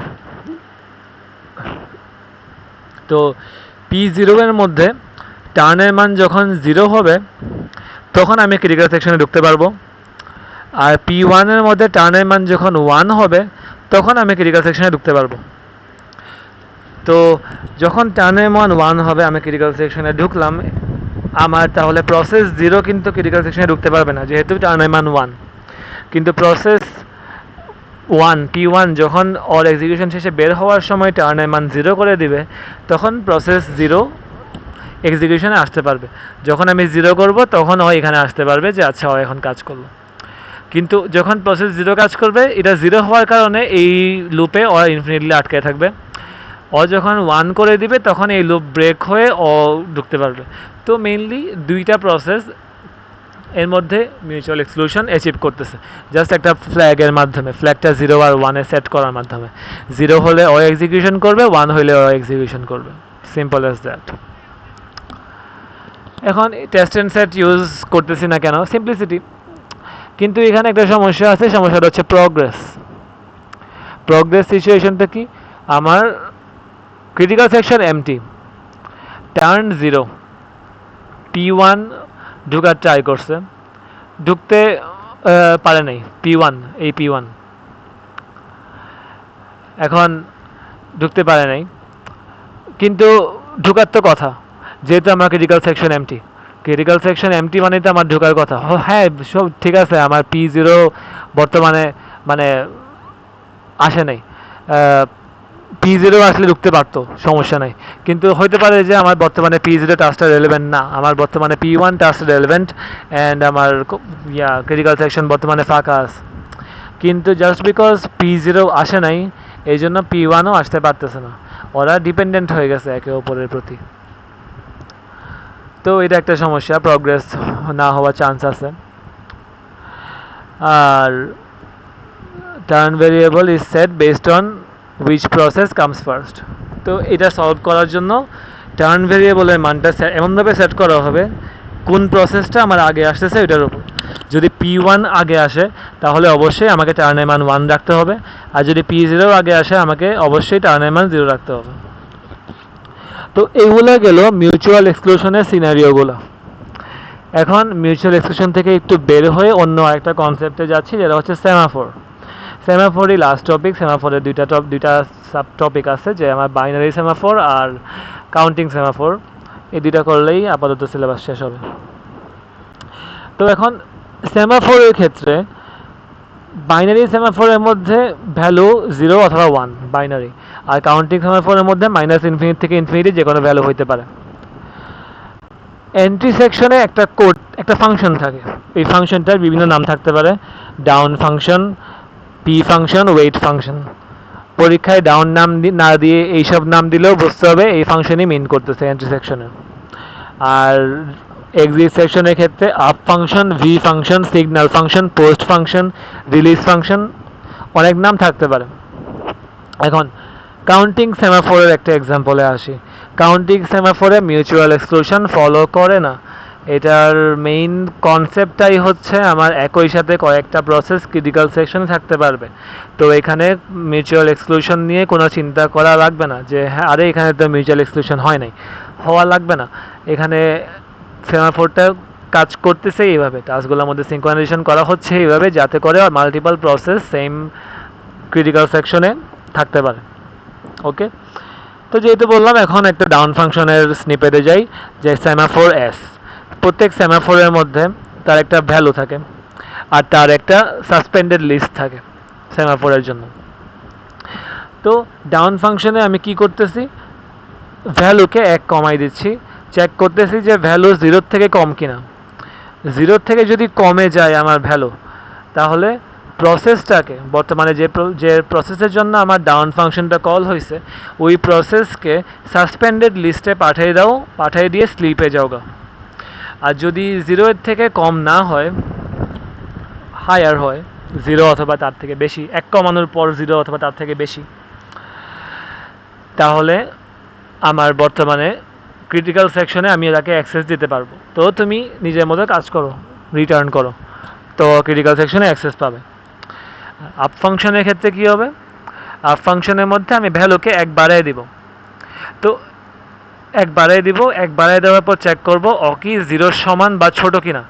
তো P0 এর মধ্যে টার্নের মান যখন 0 হবে তখন আমি ক্রিটিক্যাল সেকশনে ঢুকতে পারবো, আর P1 এর মধ্যে টার্নের মান যখন 1 হবে তখন আমি ক্রিটিক্যাল সেকশনে ঢুকতে পারবো। তো যখন টার্নের মান 1 হবে আমি ক্রিটিক্যাল সেকশনে ঢুকলাম, আমার তাহলে প্রসেস 0 কিন্তু ক্রিটিক্যাল সেকশনে ঢুকতে পারবে না যেহেতু টার্নের মান 1, কিন্তু প্রসেস 1 P1 যখন অর এক্সিকিউশন শেষে বের হওয়ার সময় টার্নের মান 0 করে দিবে তখন প্রসেস 0 এক্সিকিউশনে আসতে পারবে। যখন আমি 0 করব তখন ও এখানে আসতে পারবে যে আচ্ছা ও এখন কাজ করলো। কিন্তু যখন প্রসেস 0 কাজ করবে, এটা 0 হওয়ার কারণে এই লুপে ও ইনফিনিটলি আটকে থাকবে। ও যখন 1 করে দিবে তখন এই লুপ ব্রেক হয়ে ও ঢুকতে পারবে। তো মেইনলি দুইটা প্রসেস এর মধ্যে মিউচুয়াল এক্সক্লুশন অ্যাচিভ করতেছে জাস্ট একটা ফ্ল্যাগের মাধ্যমে, ফ্ল্যাগটা 0 আর 1 এ সেট করার মাধ্যমে। 0 হলে ও এক্সিকিউশন করবে, 1 হলে ও এক্সিকিউশন করবে। Simple as that. এখন টেস্ট অ্যান্ড সেট ইউজ করতেছি না কেন? সিম্পলিসিটি। কিন্তু এখানে একটা সমস্যা আছে, সমস্যাটা হচ্ছে প্রগ্রেস। প্রগ্রেস সিচুয়েশনটা কি? আমার critical section MT, turn 0, P1 ঢুকার ট্রাই করছে, ঢুকতে পারে নাই। P1, এই P1 এখন ঢুকতে পারে নাই, কিন্তু ঢুকার তো কথা, যেহেতু আমার critical section empty. Critical section empty মানে তো আমার ঢোকার কথা। হ্যাঁ, সব ঠিক আছে, আমার P0 বর্তমানে মানে আসে নাই। P0 আসলে ঢুকতে পারতো, সমস্যা নাই। কিন্তু হইতে পারে যে আমার বর্তমানে P0 টাস্কটা রেলেভেন্ট না, আমার বর্তমানে P1 টাস্কটা রেলেভেন্ট, অ্যান্ড আমার ক্রিটিক্যাল সেকশন বর্তমানে ফাঁকা আছে। কিন্তু জাস্ট বিকজ P0 আসে নাই, এই জন্য P1ও আসতে পারতেছে না। ওরা ডিপেন্ডেন্ট হয়ে গেছে একে অপরের প্রতি। তো এটা একটা সমস্যা, প্রগ্রেস না হওয়ার চান্স আছে। আর turn variable is set based on which process comes first. তো এটা সলভ করার জন্য টার্ন ভেরিয়েবলের মানটা এমনভাবে সেট করা হবে কোন প্রসেসটা আমার আগে আসতেছে ওইটার উপর। যদি P1 আগে আসে তাহলে অবশ্যই আমাকে টার্নের মান 1 রাখতে হবে, আর যদি P0 আগে আসে আমাকে অবশ্যই টার্নের মান 0 রাখতে হবে। তো এইগুলো গেল মিউচুয়াল এক্সক্লুশনের সিনারিওগুলো। এখন মিউচুয়াল এক্সক্লুশন থেকে একটু বের হয়ে অন্য আরেকটা কনসেপ্টে যাচ্ছি, যেটা হচ্ছে সেমাফোর। সেমাফোরই লাস্ট টপিক। সেমাফোরের দুইটা সাব টপিক আছে, যে আমার বাইনারি সেমাফোর আর কাউন্টিং সেমাফোর। এই দুইটা করলেই আপাতত সিলেবাস শেষ হবে। তো এখন সেমাফোরের ক্ষেত্রে বাইনারি সেমাফোরের মধ্যে ভ্যালু 0 অথবা 1 বাইনারি, আর কাউন্টিং সেমাফোরের মধ্যে -∞ থেকে ইনফিনিটি যে কোনো ভ্যালু হইতে পারে। এন্ট্রি সেকশনে একটা কোড, একটা ফাংশন থাকে। এই ফাংশনটার বিভিন্ন নাম থাকতে পারে, down function, P function, wait function. পরীক্ষায় ডাউন নাম না দিয়ে এইসব নাম দিলেও বুঝতে হবে এই ফাংশনই মিন করতেছে এন্ট্রি সেকশনে। আর এক্সিট সেকশনের ক্ষেত্রে up function, V function, signal function, post function, release function, অনেক নাম থাকতে পারে। এখন কাউন্টিং সেমাফোরের একটা এক্সাম্পলে আসি। কাউন্টিং সেমাফোরে মিউচুয়াল এক্সক্লুশন ফলো করে না। এটার মেইন কনসেপ্টটাই হচ্ছে আমার একই সাথে কয়েকটা প্রসেস ক্রিটিক্যাল সেকশনে থাকতে পারবে। তো এখানে মিউচুয়াল এক্সক্লুশন নিয়ে কোনো চিন্তা করা লাগবে না যে হ্যাঁ আরে এখানে তো মিউচুয়াল এক্সক্লুশন হয় নাই, হওয়া লাগবে না। এখানে সেমাফোরটা কাজ করতেছে এইভাবে, টাস্কগুলোর মধ্যে সিনক্রোনাইজেশন করা হচ্ছে এইভাবে, যাতে করে মাল্টিপল প্রসেস সেম ক্রিটিক্যাল সেকশনে থাকতে পারে। ওকে, তো যেহেতু বললাম, এখন একটা ডাউন ফাংশনের স্নিপেটে যাই, যে সেমাফোর এস। প্রত্যেক সেমাফোরের মধ্যে তার একটা ভ্যালু থাকে, আর তার একটা সাসপেন্ডেড লিস্ট থাকে সেমাফোরের জন্য। তো ডাউন ফাংশনে আমি কি করতেছি, ভ্যালুকে 1 কমাই দিচ্ছি, চেক করতেছি যে ভ্যালু 0 থেকে কম কিনা। 0 থেকে যদি কমে যায় আমার ভ্যালু, তাহলে প্রসেসটাকে, বর্তমানে যে প্রসেসের জন্য আমার ডাউন ফাংশনটা কল হয়েছে, ওই প্রসেসকে সাসপেন্ডেড লিস্টে পাঠিয়ে দিয়ে স্লিপে যাওগা। আর যদি 0 এর থেকে কম না হয়, হায়ার হয়, 0 অথবা তার থেকে বেশি, 1 কমানোর পর 0 অথবা তার থেকে বেশি, তাহলে আমার বর্তমানে ক্রিটিক্যাল সেকশনে আমি এটাকে অ্যাক্সেস দিতে পারবো। তো তুমি নিজের মতো কাজ করো, রিটার্ন করো, তো ক্রিটিক্যাল সেকশনে অ্যাক্সেস পাবে। আপ ফাংশনের ক্ষেত্রে কী হবে, আপ ফাংশনের মধ্যে আমি ভ্যালুকে 1 বাড়াই দিব। তো 1 বাড়াই দেওয়ার পর চেক করবো ও কি 0 সমান বা ছোট কিনা।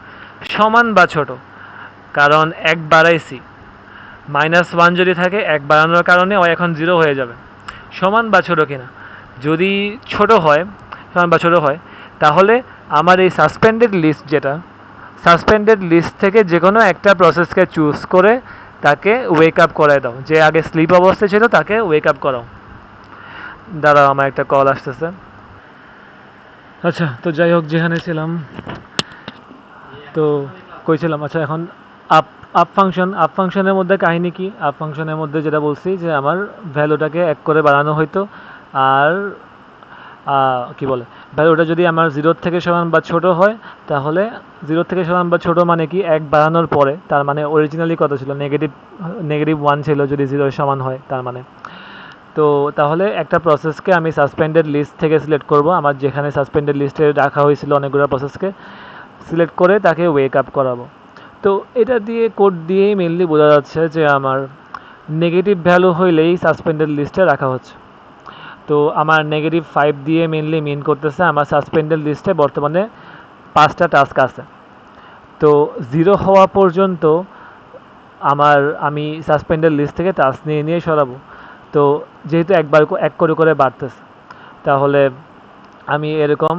সমান বা ছোট, কারণ 1 বাড়াইছি, -1 যদি থাকে 1 বাড়ানোর কারণে ও এখন 0 হয়ে যাবে। সমান বা ছোট কিনা, যদি সমান বা ছোট হয়, তাহলে আমার এই সাসপেন্ডেড লিস্ট থেকে যে কোনো একটা প্রসেসকে চুজ করে তাকে ওয়েক আপ করায় দাও। যে আগে স্লিপ অবস্থায় ছিল তাকে ওয়েক আপ করাও। দাঁড়াও, আমার একটা কল আসতেছে। আচ্ছা, তো যাই হোক, যেখানে ছিলাম, তো কইছিলাম, আচ্ছা এখন আপ ফাংশনের মধ্যে কাহিনী কি? আপ ফাংশনের মধ্যে যেটা বলছি, যে আমার ভ্যালুটাকে 1 করে বাড়ানো হইতো, আর কি বলে, ভ্যালুটা যদি আমার 0 থেকে সমান বা ছোট হয়, তাহলে 0 থেকে সমান বা ছোট মানে কি, 1 বাড়ানোর পরে, তার মানে অরিজিনালি কত ছিল, -1 ছিল, যদি 0 সমান হয়, তার মানে তো তাহলে একটা প্রসেসকে আমি সাসপেন্ডেড লিস্ট থেকে সিলেক্ট করব, আমার যেখানে সাসপেন্ডেড লিস্টে রাখা হয়েছিল অনেকগুলো প্রসেসকে সিলেক্ট করে তাকে ওয়েক আপ করাবো। তো এটা দিয়ে কোড দিয়েই মেনলি বোঝা যাচ্ছে যে আমার নেগেটিভ ভ্যালু হইলেই সাসপেন্ডেড লিস্টে রাখা হচ্ছে। তো আমার -5 দিয়ে মেনলি মিন করতেছে আমার সাসপেন্ডেড লিস্টে বর্তমানে 5টা টাস্ক আছে। তো 0 হওয়া পর্যন্ত আমি সাসপেন্ডেড লিস্ট থেকে টাস্ক নিয়ে নিয়ে সরাবো। তো যেহেতু এক করে করে বাড়তেছে, তাহলে আমি এরকম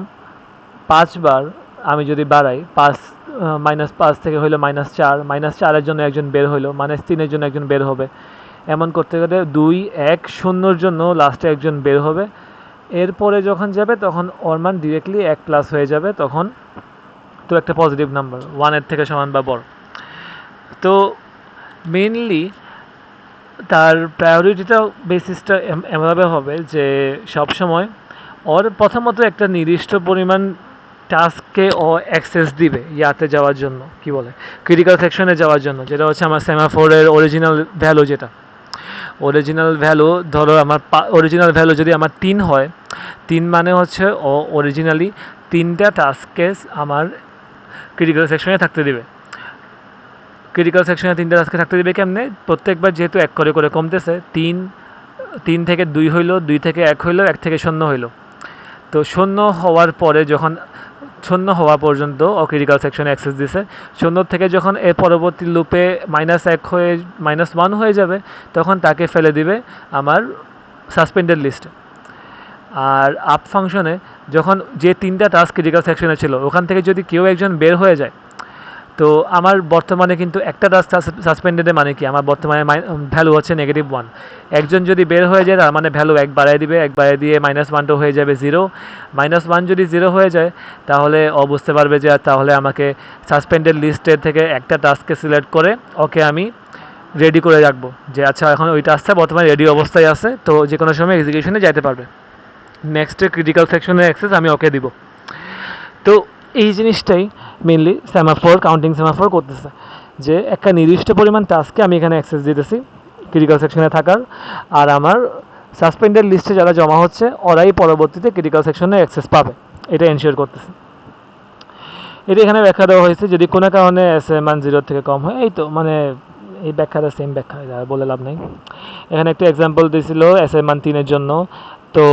5বার আমি যদি বাড়াই, -5 থেকে হইলো -4, -4-এর জন্য একজন বের হইলো, -3-এর জন্য একজন বের হবে, এমন করতে গেলে 2, 1, 0-র জন্য লাস্টে একজন বের হবে। এরপরে যখন যাবে তখন ওর মান ডিরেক্টলি 1+ হয়ে যাবে, তখন তো একটা পজিটিভ নাম্বার 1-এর থেকে সমান বা বড়। তো মেইনলি তার প্রায়োরিটিটা বেসিসটা এমনভাবে হবে যে সবসময় ওর প্রথমত একটা নির্দিষ্ট পরিমাণ টাস্ককে ও অ্যাক্সেস দিবে ইয়াতে যাওয়ার জন্য, কি বলে, ক্রিটিক্যাল সেকশনে যাওয়ার জন্য, যেটা হচ্ছে আমার সেমাফোরের অরিজিনাল ভ্যালু। যেটা অরিজিনাল ভ্যালু, ধরো আমার অরিজিনাল ভ্যালু যদি আমার 3 হয়, 3 মানে হচ্ছে ও অরিজিনালি 3টা টাস্কে আমার ক্রিটিক্যাল সেকশনে থাকতে দিবে। ক্রিটিক্যাল সেকশনে 3টা টাস্কে থাকতে দিবে কেমনে? প্রত্যেকবার যেহেতু এক করে করে কমতেছে, 3 থেকে 2 হইলো, 2 থেকে 1 হইলো, 1 থেকে 0 হইলো। তো 0 হওয়ার পরে যখন 0 হওয়া পর্যন্ত ও ক্রিটিক্যাল সেকশনে অ্যাক্সেস দিছে, 0 থেকে যখন এর পরবর্তী লুপে -1 হয়ে -1 হয়ে যাবে, তখন তাকে ফেলে দিবে আমার সাসপেন্ডেড লিস্টে। আর আপ ফাংশনে যখন যে 3টা টাস্ক ক্রিটিক্যাল সেকশনে ছিল, ওখান থেকে যদি কেউ একজন বের হয়ে যায়, তো আমার বর্তমানে কিন্তু একটা টাস্ক সাসপেন্ডেডে, মানে কি আমার বর্তমানে ভ্যালু হচ্ছে -1। একজন যদি বের হয়ে যায় তার মানে ভ্যালু 1 বাড়ায় দিবে, 1 বাড়ায় দিয়ে -1টা হয়ে যাবে 0। -1 যদি 0 হয়ে যায়, তাহলে ও বুঝতে পারবে যে তাহলে আমাকে সাসপেন্ডেড লিস্টের থেকে একটা টাস্ককে সিলেক্ট করে ওকে আমি রেডি করে রাখবো, যে আচ্ছা এখন ওই টাস্কটা বর্তমানে রেডি অবস্থায় আছে, তো যে কোনো সময় এক্সিকিউশনে যেতে পারবে। নেক্সট ক্রিটিক্যাল সেকশনের অ্যাক্সেস আমি ওকে দিব। তো এই জিনিসটাই মেনলি কাউন্টিং সেমাফোর করতেছে, যে একটা নির্দিষ্ট পরিমাণ টাস্কে আমি এখানে অ্যাক্সেস দিতেছি ক্রিটিক্যাল সেকশনে থাকার, আর আমার সাসপেন্ডেড লিস্টে যারা জমা হচ্ছে ওরাই পরবর্তীতে ক্রিটিক্যাল সেকশনে অ্যাক্সেস পাবে, এটা এনশিওর করতেছে। এটা এখানে ব্যাখ্যা দেওয়া হয়েছে, যদি কোনো কারণে এস এর মান 0 থেকে কম হয়, এই তো মানে এই ব্যাখ্যাটা সেম ব্যাখ্যা, আর বলে লাভ নেই। এখানে একটা এক্সাম্পল দিয়েছিল এস এর মান 3-এর জন্য। তো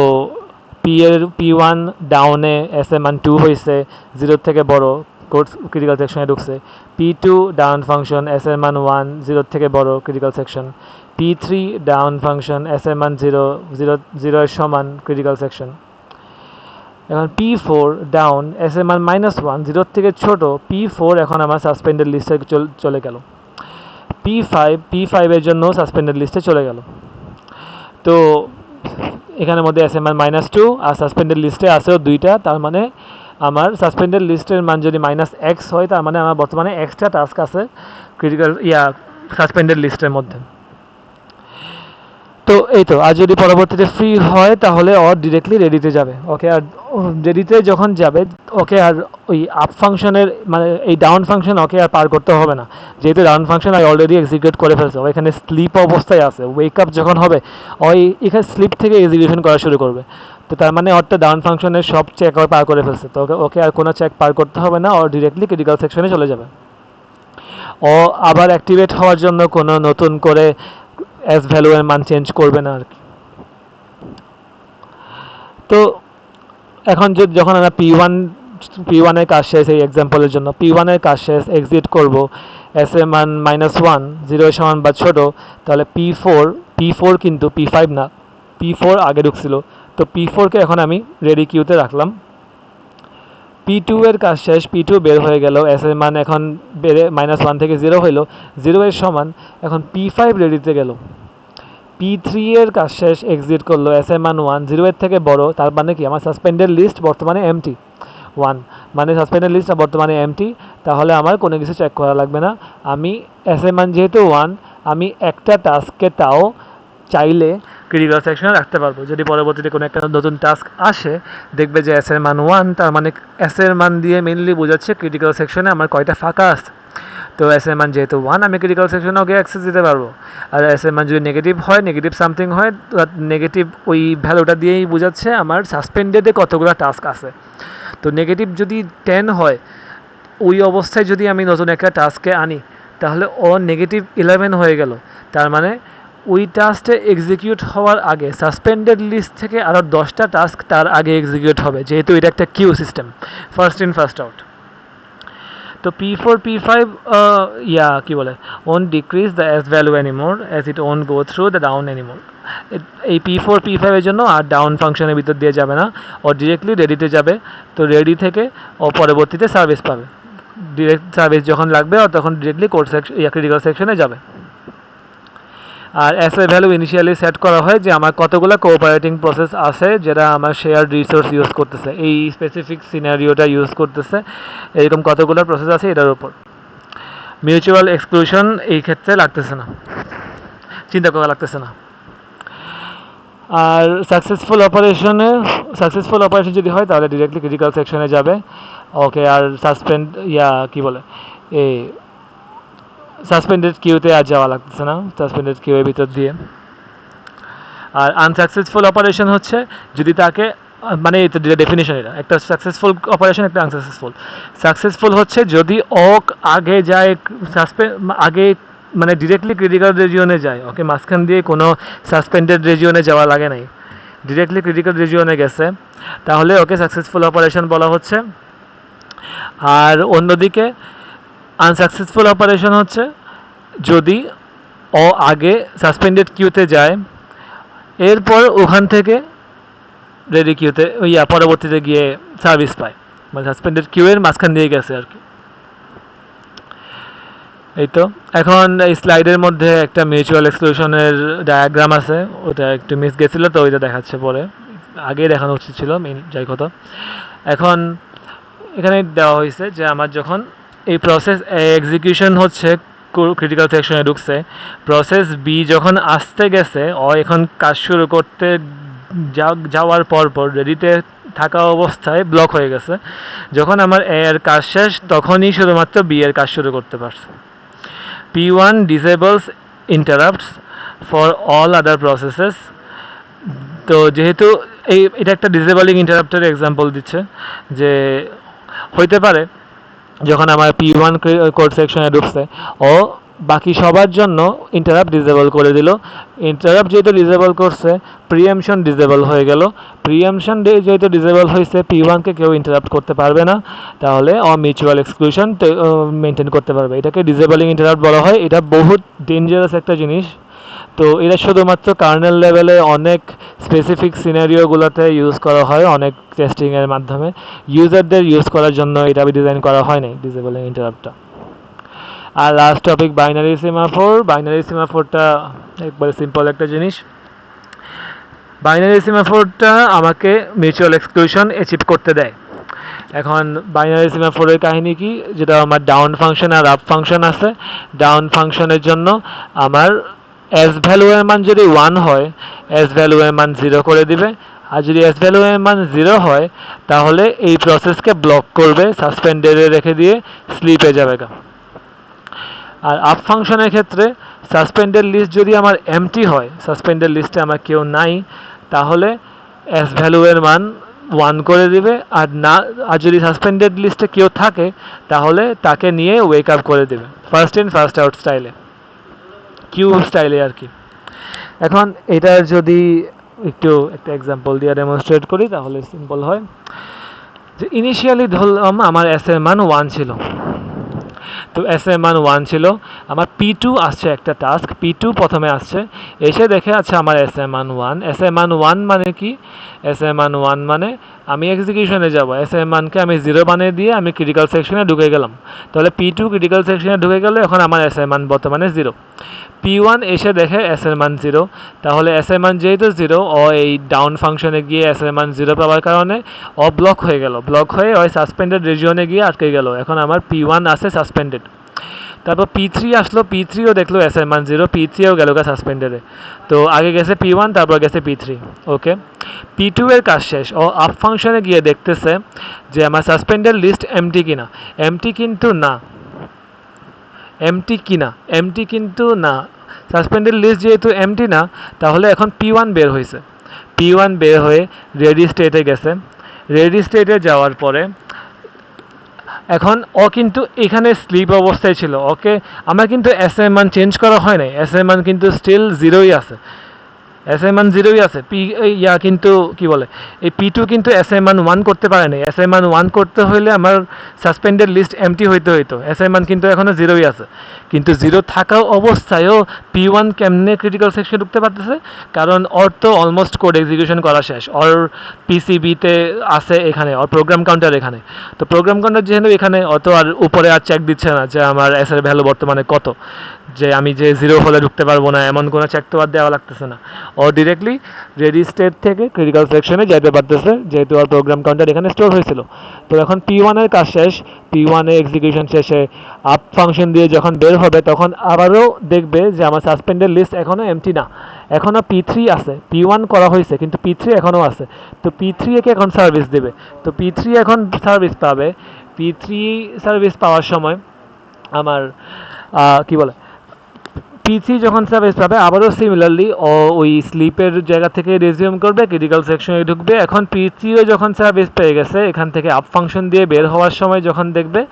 P1 ডাউনে এস এর মান 2 হয়েছে, 0 থেকে বড়, ক্রিটিক্যাল সেকশনে ঢুকছে। P2 ডাউন ফাংশন এস এর মান 1, 0 থেকে বড়, critical section. P3 down function S এর মান 0 এর সমান, ক্রিটিক্যাল সেকশন। এখন P4 ডাউন এস এর মান -1, 0 থেকে ছোট, P4 এখন আমার সাসপেন্ডেড লিস্টে চলে গেল। P5 এর জন্য সাসপেন্ডেড লিস্টে চলে গেল। তো এখানের মধ্যে এস এর মান -2 আর সাসপেন্ডেড লিস্টে আছেও 2টা, তার মানে আমার সাসপেন্ডেড লিস্টের মান যদি -x হয়, তার মানে আমার বর্তমানে এক্সট্রা টাস্ক আছে ক্রিটিক্যাল সাসপেন্ডেড লিস্টের মধ্যে। তো এই তো, আর যদি পরবর্তীতে ফ্রি হয় তাহলে ও ডিরেক্টলি রেডিতে যাবে। ওকে, আর রেডিতে যখন যাবে ওকে আর ওই আপ ফাংশনের মানে এই ডাউন ফাংশন ওকে আর পার করতে হবে না, যেহেতু ডাউন ফাংশন অলরেডি এক্সিকিউট করে ফেলছে, ও এখানে স্লিপ অবস্থায় আছে। ওয়েক আপ যখন হবে ওই এখানে স্লিপ থেকে এক্সিকিউশন করা শুরু করবে। তো তার মানে ওরটা ডাউন ফাংশনের সব চেক পার করে ফেলছে, তো ওকে আর কোনো চেক পার করতে হবে না, ও ডিরেক্টলি ক্রিটিক্যাল সেকশনে চলে যাবে। ও আবার অ্যাক্টিভেট হওয়ার জন্য কোনো নতুন করে এস ভ্যালু এর মান চেঞ্জ করবে না আর কি। তো এখন যখন আমরা P1 এর কাজ শেষ, এই এক্সাম্পলের জন্য P1 এর কাজ শেষ, এক্সিট করব, এস এর মান -1, 0 এর সমান বা ছোট, তাহলে P4 কিন্তু P5 না, P4 আগে ঢুকছিল, তো P4 কে এখন আমি রেডি কিউতে রাখলাম। P2 এর কাজ শেষ, P2 বের হয়ে গেল, এস এর মান এখন বেড়ে -1 থেকে 0 হইল, 0 এর সমান, এখন P5 রেডিতে গেল। P3 এর কাজ শেষ, এক্সিট করলো, এস এর মান 1, 0 এর থেকে বড়, তার মানে কি আমার সাসপেন্ডেড লিস্ট বর্তমানে এমটি 1, মানে সাসপেন্ডেড লিস্টটা বর্তমানে এমটি, তাহলে আমার কোনো কিছু চেক করা লাগবে না। আমি এস এর মান যেহেতু 1, আমি একটা টাস্ককে তাও চাইলে ক্রিটিক্যাল সেকশনে রাখতে পারবো। যদি পরবর্তীতে কোনো একটা নতুন টাস্ক আসে, দেখবে যে এস এর মান 1, তার মানে এস এর মান দিয়ে মেনলি বোঝাচ্ছে ক্রিটিক্যাল সেকশনে আমার কয়টা ফাঁকা আছে। তো এস এর মান যেহেতু 1, আমি ক্রিটিক্যাল সেকশনে ওকে অ্যাক্সেস দিতে পারবো। আর এস এর মান যদি নেগেটিভ হয়, নেগেটিভ সামথিং হয়, নেগেটিভ ওই ভ্যালুটা দিয়েই বোঝাচ্ছে আমার সাসপেন্ডেডে কতগুলো টাস্ক আছে। তো নেগেটিভ যদি 10 হয়, ওই অবস্থায় যদি আমি নতুন একটা টাস্কে আনি, তাহলে ও নেগেটিভ 11 হয়ে গেল। তার মানে ওই টাস্কটা এক্সিকিউট হওয়ার আগে সাসপেন্ডেড লিস্ট থেকে আরও 10টা টাস্ক তার আগে এক্সিকিউট হবে, যেহেতু এটা একটা queue system, first in first out. তো P4 P5 কি বলে, won't decrease the S value anymore as it won't go through the down anymore. এই P4 P5 এর জন্য আর ডাউন ফাংশনের ভিতর দিয়ে যাবে না, ও ডিরেক্টলি রেডিতে যাবে। তো রেডি থেকে ও পরবর্তীতে সার্ভিস পাবে, ডিরেক্ট সার্ভিস যখন লাগবে ও তখন ডিরেক্টলি কোড সেকশন ক্রিটিক্যাল সেকশনে যাবে। আর এস এর ভ্যালু ইনিশিয়ালি সেট করা হয় যে আমার কতগুলো কোঅপারেটিং প্রসেস আছে যেটা আমার শেয়ার রিসোর্স ইউজ করতেছে, এই স্পেসিফিক সিনারিওটা ইউজ করতেছে, এরকম কতগুলো প্রসেস আছে এটার উপর। মিউচুয়াল এক্সক্লুশন এই ক্ষেত্রে লাগতেছে না, চিন্তা করা লাগতেছে না। আর সাকসেসফুল অপারেশন যদি হয় তাহলে ডিরেক্টলি ক্রিটিক্যাল সেকশনে যাবে। ওকে, আর কি বলে, এই সাসপেন্ডেড কিউতে আর যাওয়া লাগতেছে না, সাসপেন্ডেড কিউ এর ভিতর দিয়ে। আর আনসাকসেসফুল অপারেশন হচ্ছে যদি তাকে, মানে এটা ডেফিনিশন, এটা একটা সাকসেসফুল অপারেশন, একটা সাকসেসফুল হচ্ছে যদি আগে যায় আগে, মানে ডিরেক্টলি ক্রিটিক্যাল রিজিয়নে যায়, ওকে মাঝখান দিয়ে কোনো সাসপেন্ডেড রিজিয়নে যাওয়া লাগে নাই, ডিরেক্টলি ক্রিটিক্যাল রিজিয়নে গেছে, তাহলে ওকে সাকসেসফুল অপারেশন বলা হচ্ছে। আর অন্যদিকে আনসাকসেসফুল অপারেশন হচ্ছে যদি আগে সাসপেন্ডেড কিউতে যায়, এরপর ওখান থেকে রেডি কিউতে পরবর্তীতে গিয়ে সার্ভিস পায়, মানে সাসপেন্ডেড কিউ এর মাঝখান দিয়ে গেছে আর কি। এই তো এখন এই স্লাইডের মধ্যে একটা মিউচুয়াল এক্সক্লুশনের ডায়াগ্রাম আছে, ওটা একটু মিস গেছিলো, তো ওইটা দেখাচ্ছে পরে, আগেই দেখানো উচিত ছিল, যাই কথা। এখন এখানে দেওয়া হয়েছে যে আমার যখন এই প্রসেস এক্সিকিউশন হচ্ছে, ক্রিটিক্যাল সেকশনে ঢুকছে, প্রসেস বি যখন আসতে গেছে, এখন কাজ শুরু করতে যাওয়ার পর রেডিতে থাকা অবস্থায় ব্লক হয়ে গেছে। যখন আমার এ এর কাজ শেষ, তখনই শুধুমাত্র বি এর কাজ শুরু করতে পারছে। P1 disables interrupts for all other processes. তো যেহেতু এটা একটা ডিসেবলিং ইন্টারাপ্টের এক্সাম্পল দিচ্ছে, যে হইতে পারে যখন আমার P1 কোড সেকশনে ঢুকছে, বাকি সবার জন্য ইন্টারাপ্ট ডিসেবল করে দিল। ইন্টারাপ্ট যেহেতু ডিসেবল করছে, প্রিএমশন ডিসেবল হয়ে গেল। প্রিএমশন যেহেতু ডিসেবল হয়েছে, P1কে কেউ ইন্টারাপ্ট করতে পারবে না, তাহলে মিউচুয়াল এক্সক্লুশন মেনটেন করতে পারবে। এটাকে ডিসেবলিং ইন্টারাপ্ট বলা হয়। এটা বহুত ডেঞ্জারাস একটা জিনিস। তো এটা শুধুমাত্র কার্নেল লেভেলে অনেক স্পেসিফিক সিনারিওগুলোতে ইউজ করা হয়, অনেক টেস্টিংয়ের মাধ্যমে। ইউজারদের ইউজ করার জন্য এটা ডিজাইন করা হয় নাই ডিসেবলিং ইন্টারাপ্টটা। আর last topic binary semaphore. Binary সিমাফোরটা একবারে সিম্পল একটা জিনিস। বাইনারি সিমাফোরটা আমাকে মিউচুয়াল এক্সক্লুশন অ্যাচিভ করতে দেয়। এখন বাইনারি সিমাফোরের কাহিনী কি, যেটা আমার ডাউন ফাংশন আর আপ ফাংশন আছে। ডাউন ফাংশনের জন্য আমার এস ভ্যালু এর মান যদি 1 হয়, এস ভ্যালু এর মান 0 করে দিবে। আর যদি এস ভ্যালু এর মান 0 হয়, তাহলে এই প্রসেসকে ব্লক করবে, সাসপেন্ডেডে রেখে দিয়ে স্লিপে যাবে। আর আপ ফাংশনের ক্ষেত্রে সাসপেন্ডেড লিস্ট যদি আমার এমটি হয়, সাসপেন্ডেড লিস্টে আমার কেউ নাই, তাহলে এস ভ্যালু এর মান 1 করে দিবে। আর যদি সাসপেন্ডেড লিস্টে কেউ থাকে, তাহলে তাকে নিয়ে ওয়েক আপ করে দেবে, ফার্স্ট ইন ফার্স্ট আউট স্টাইলে, কিউ স্টাইলে আর কি। এখন এটার যদি একটু একটা এক্সাম্পল দিয়ে ডেমনস্ট্রেট করি, তাহলে সিম্পল হয়। যে ইনিশিয়ালি ধরলাম আমার এস এর মান 1 ছিল, তো এস এর মান 1 ছিল, আমার P2 আসছে একটা টাস্ক, P2 প্রথমে আসছে, এসে দেখে আচ্ছা আমার এস এর মান 1। এস এর মান 1 মানে কি, এস এর মান 1 মানে আমি এক্সিকিউশনে যাব, এস এর মানকে আমি 0 বানিয়ে দিয়ে আমি ক্রিটিক্যাল সেকশনে ঢুকে গেলাম। তাহলে P2 ক্রিটিক্যাল সেকশনে ঢুকে গেলে এখন আমার এস এর মান বর্তমানে 0। P1 এসে দেখে এস এর মান 0, তাহলে এস এর মান যেহেতু 0, এই ডাউন ফাংশনে গিয়ে এস এর মান 0 পাওয়ার কারণে ব্লক হয়ে গেল, ব্লক হয়ে সাসপেন্ডেড রিজিয়নে গিয়ে আটকে গেল। এখন আমার P1 আছে সাসপেন্ডেড। তারপর P3 আসলো, P3ও দেখলো এস এর মান 0, P3ও গেল সাসপেন্ডেডে। তো আগে গেছে P1, তারপর গেছে P3। ওকে, P2 এর কাজ শেষ, আপ ফাংশনে গিয়ে দেখতেছে যে আমার সাসপেন্ডেড লিস্ট এমটি কিনা। এমটি কিন্তু না, এমটি কি না, এমটি কিন্তু না। সাসপেন্ডেড লিস্ট যেহেতু এমটি না, তাহলে এখন P1 বের হয়েছে। P1 বের হয়ে রেডি স্টেটে গেছে। রেডি স্টেটে যাওয়ার পরে এখন ও কিন্তু এখানে স্লিপ অবস্থায় ছিল, ওকে আমার কিন্তু এস এর মান চেঞ্জ করা হয় নাই, এস এর মান কিন্তু স্টিল জিরোই আছে, এস এর মান জিরোই আছে। কিন্তু কি বলে এই P2 কিন্তু এস এর মান 1 করতে পারে নাই। এস এর মান 1 করতে হইলে আমার সাসপেন্ডেড লিস্ট এমটি হইতে হইতো, এস এর মান কিন্তু এখনো জিরোই আছে। কিন্তু জিরো থাকা অবস্থায়ও P1 কেমনে ক্রিটিক্যাল সেকশনে ঢুকতে পারতেছে? কারণ ওর তো অলমোস্ট কোড এক্সিকিউশন করা শেষ, ওর পিসিবিতে আছে, এখানে ওর প্রোগ্রাম কাউন্টার এখানে। তো প্রোগ্রাম কাউন্টার যেহেতু এখানে, অত আর উপরে আর চেক দিচ্ছে না যে আমার এস এর ভ্যালু বর্তমানে কত, যে আমি যে জিরো হলে ঢুকতে পারবো না এমন কোনো চেক তো আর দেওয়া লাগতেছে না। ও ডিরেক্টলি রেডি স্টেট থেকে ক্রিটিক্যাল সেকশনে যেতে পারতেছে, যেহেতু ওর প্রোগ্রাম কাউন্টার এখানে স্টোর হয়েছিল। তো এখন P1 এর কাজ শেষ, P1 এর এক্সিকিউশন শেষে আপ ফাংশন দিয়ে যখন বের হবে তখন আবারও দেখবে যে আমার সাসপেন্ডেড লিস্ট এখনও এমটি না, এখনও P3 আছে। P1 করা হয়েছে কিন্তু P3 এখনও আছে। তো P3 একে এখন সার্ভিস দেবে। তো P3 এখন সার্ভিস পাবে। P3 সার্ভিস পাওয়ার সময় আমার কি বলে P3 যখন সার্ভিস পাবে আবারও সিমিলারলি ও ওই স্লিপের জায়গা থেকে রেজিউম করবে, ক্রিটিক্যাল সেকশনে ঢুকবে। এখন P3ও যখন সার্ভিস পেয়ে গেছে, এখান থেকে আপ ফাংশন দিয়ে বের হওয়ার সময় যখন দেখবে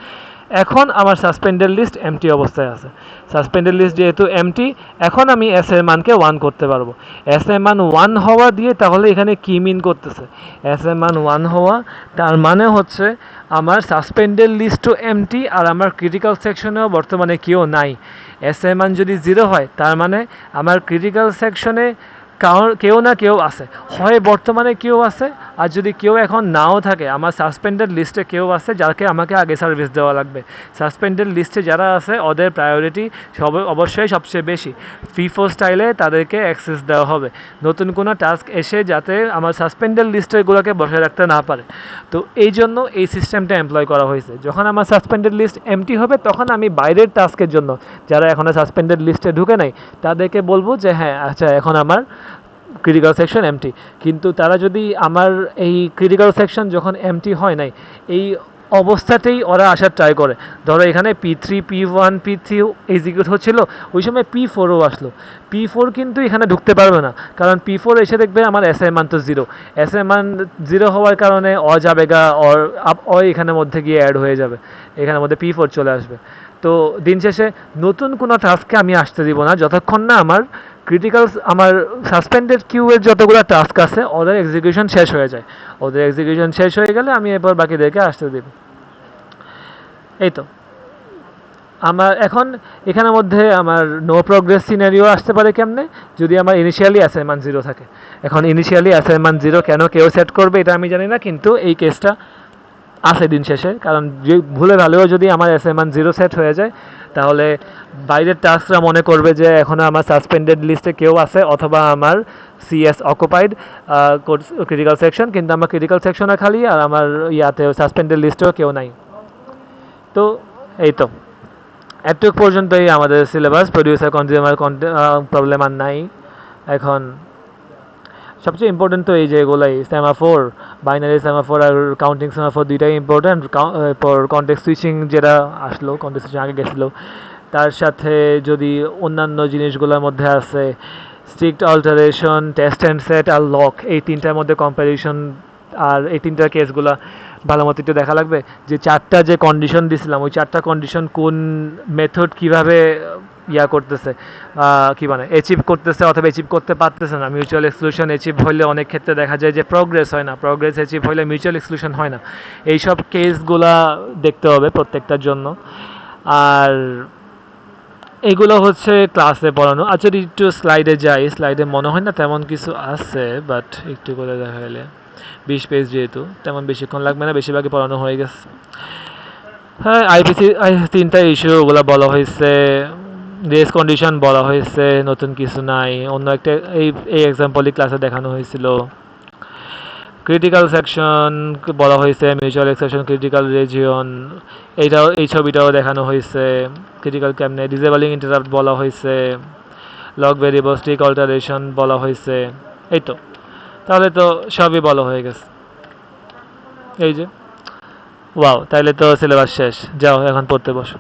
এখন আমার সাসপেন্ডেড লিস্ট এমটি অবস্থায় আছে। সাসপেন্ডেড লিস্ট যেহেতু এমটি, এখন আমি এস এর মানকে 1 করতে পারবো। এস এর মান 1 হওয়া দিয়ে তাহলে এখানে কি মিন করতেছে? এস এর মান 1 হওয়া তার মানে হচ্ছে আমার সাসপেন্ডেড লিস্টও এমটি আর আমার ক্রিটিক্যাল সেকশনেও বর্তমানে কেউ নাই। এস এর মান যদি 0 হয় তার মানে আমার ক্রিটিক্যাল সেকশনে কেউ না কেউ আছে, হয় বর্তমানে কেউ আছে, আর যদি কেউ এখন নাও থাকে আমার সাসপেন্ডেড লিস্টে কেউ আছে যাকে আমাকে আগে সার্ভিস দেওয়া লাগবে। সাসপেন্ডেড লিস্টে যারা আছে ওদের প্রায়োরিটি অবশ্যই সবচেয়ে বেশি, ফিফো স্টাইলে তাদেরকে অ্যাক্সেস দেওয়া হবে, নতুন কোনো টাস্ক এসে যাতে আমার সাসপেন্ডেড লিস্টেরগুলোকে বসে রাখতে না পারে। তো এই জন্য এই সিস্টেমটা এমপ্লয় করা হয়েছে। যখন আমার সাসপেন্ডেড লিস্ট এমটি হবে তখন আমি বাইরের টাস্কের জন্য, যারা এখনও সাসপেন্ডেড লিস্টে ঢুকে নাই, তাদেরকে বলবো যে হ্যাঁ আচ্ছা এখন আমার ক্রিটিক্যাল সেকশন এমটি। কিন্তু তারা যদি আমার এই ক্রিটিক্যাল সেকশন যখন এমটি হয় নাই এই অবস্থাতেই ওরা আসার ট্রাই করে, ধরো এখানে P3 P1 P3 এক্সিকিউট হচ্ছিল, ওই সময় P4ও আসলো। P4 কিন্তু এখানে ঢুকতে পারবে না, কারণ P4 এসে দেখবে আমার এস এর মান তো 0। এস এর মান 0 হওয়ার কারণে যাবে গা এখানের মধ্যে গিয়ে অ্যাড হয়ে যাবে, এখানের মধ্যে P4 চলে আসবে। তো দিন শেষে নতুন কোনো টাস্ককে আমি আসতে দিব না যতক্ষণ না আমার আমার সাসপেন্ডেড কিউয়ের যতগুলো টাস্ক আছে ওদের এক্সিকিউশন শেষ হয়ে যায়। ওদের এক্সিকিউশন শেষ হয়ে গেলে আমি এরপর বাকিদেরকে আসতে দেব। এই তো আমার এখন এখানের মধ্যে আমার নো প্রোগ্রেস সিনারিও আসতে পারে কেমনে, যদি আমার ইনিশিয়ালি অ্যাসাইনমেন্ট 0 থাকে। এখন ইনিশিয়ালি অ্যাসাইনমেন্ট 0 কেন কেউ সেট করবে এটা আমি জানি না, কিন্তু এই কেসটা আছে দিন শেষে। কারণ যে ভুলে ভালেও যদি আমার অ্যাসাইনমেন্ট 0 সেট হয়ে যায় তাহলে বাইরের টাস্করা মনে করবে যে এখনও আমার সাসপেন্ডেড লিস্টে কেউ আছে, অথবা আমার সিএস অকুপাইড ক্রিটিক্যাল সেকশন, কিন্তু আমার ক্রিটিক্যাল সেকশনে খালি আর আমার ইয়াতে সাসপেন্ডেড লিস্টেও কেউ নাই। তো এই তো এতটুকু পর্যন্তই আমাদের সিলেবাস। প্রডিউসার কনজিউমার প্রবলেম আর নাই। এখন সবচেয়ে ইম্পর্টেন্ট তো এই যে এগুলাই, সেমাফোর, বাইনারি সেমাফোর আর কাউন্টিং সেমাফোর দুইটাই ইম্পর্টেন্ট। পর কনটেক্সট সুইচিং যেটা আসলো, কনটেক্সট সুইচিং আগে গেছিলো, তার সাথে যদি অন্যান্য জিনিসগুলোর মধ্যে আছে strict alteration, test and set আর লক, এই তিনটার মধ্যে কম্প্যারিশন, আর এই তিনটার কেসগুলো ভালো মতো একটু দেখা লাগবে যে চারটা যে কন্ডিশন দিছিলাম ওই চারটা কন্ডিশন কোন মেথড কিভাবে ইয়া করতেছে, কি মানে অ্যাচিভ করতেছে অথবা অ্যাচিভ করতে পারতেছে না। মিউচুয়াল এক্সক্লুশন অ্যাচিভ হলে অনেক ক্ষেত্রে দেখা যায় যে প্রোগ্রেস হয় না, প্রোগ্রেস অ্যাচিভ হলে মিউচুয়াল এক্সক্লুশন হয় না। এইসব কেসগুলা দেখতে হবে প্রত্যেকটার জন্য। আর এগুলো হচ্ছে ক্লাসে পড়ানো। আচ্ছা একটু স্লাইডে যাই, স্লাইডে মনে হয় না তেমন কিছু আছে, বাট একটু করে দেখাইলে 20 পেজ যেহেতু তেমন বেশিক্ষণ লাগবে না, বেশিরভাগই পড়ানো হয়ে গেছে। হ্যাঁ আইপিসি তিনটা ইস্যু ওগুলো বলা হয়েছে, রেস কন্ডিশন বলা হয়েছে, নতুন কিছু নাই। অন্য একটা এই এক্সাম্পলই ক্লাসে দেখানো হয়েছিল। ক্রিটিক্যাল সেকশন বলা হয়েছে, মিউচুয়াল এক্সেপশন, ক্রিটিক্যাল রিজিয়ন, এই ছবিটাও দেখানো হয়েছে। ক্রিটিক্যাল কেমনে ডিসেবলিং ইন্টারাপ্ট বলা হয়েছে, লগ ভেরিয়েবল স্ট্রিক অল্টারেশন বলা হয়েছে। এই তো তাহলে তো সবই বলা হয়ে গেছে। এই যে ওয়াও, তাইলে তো সিলেবাস শেষ, যাও এখন পড়তে বসো।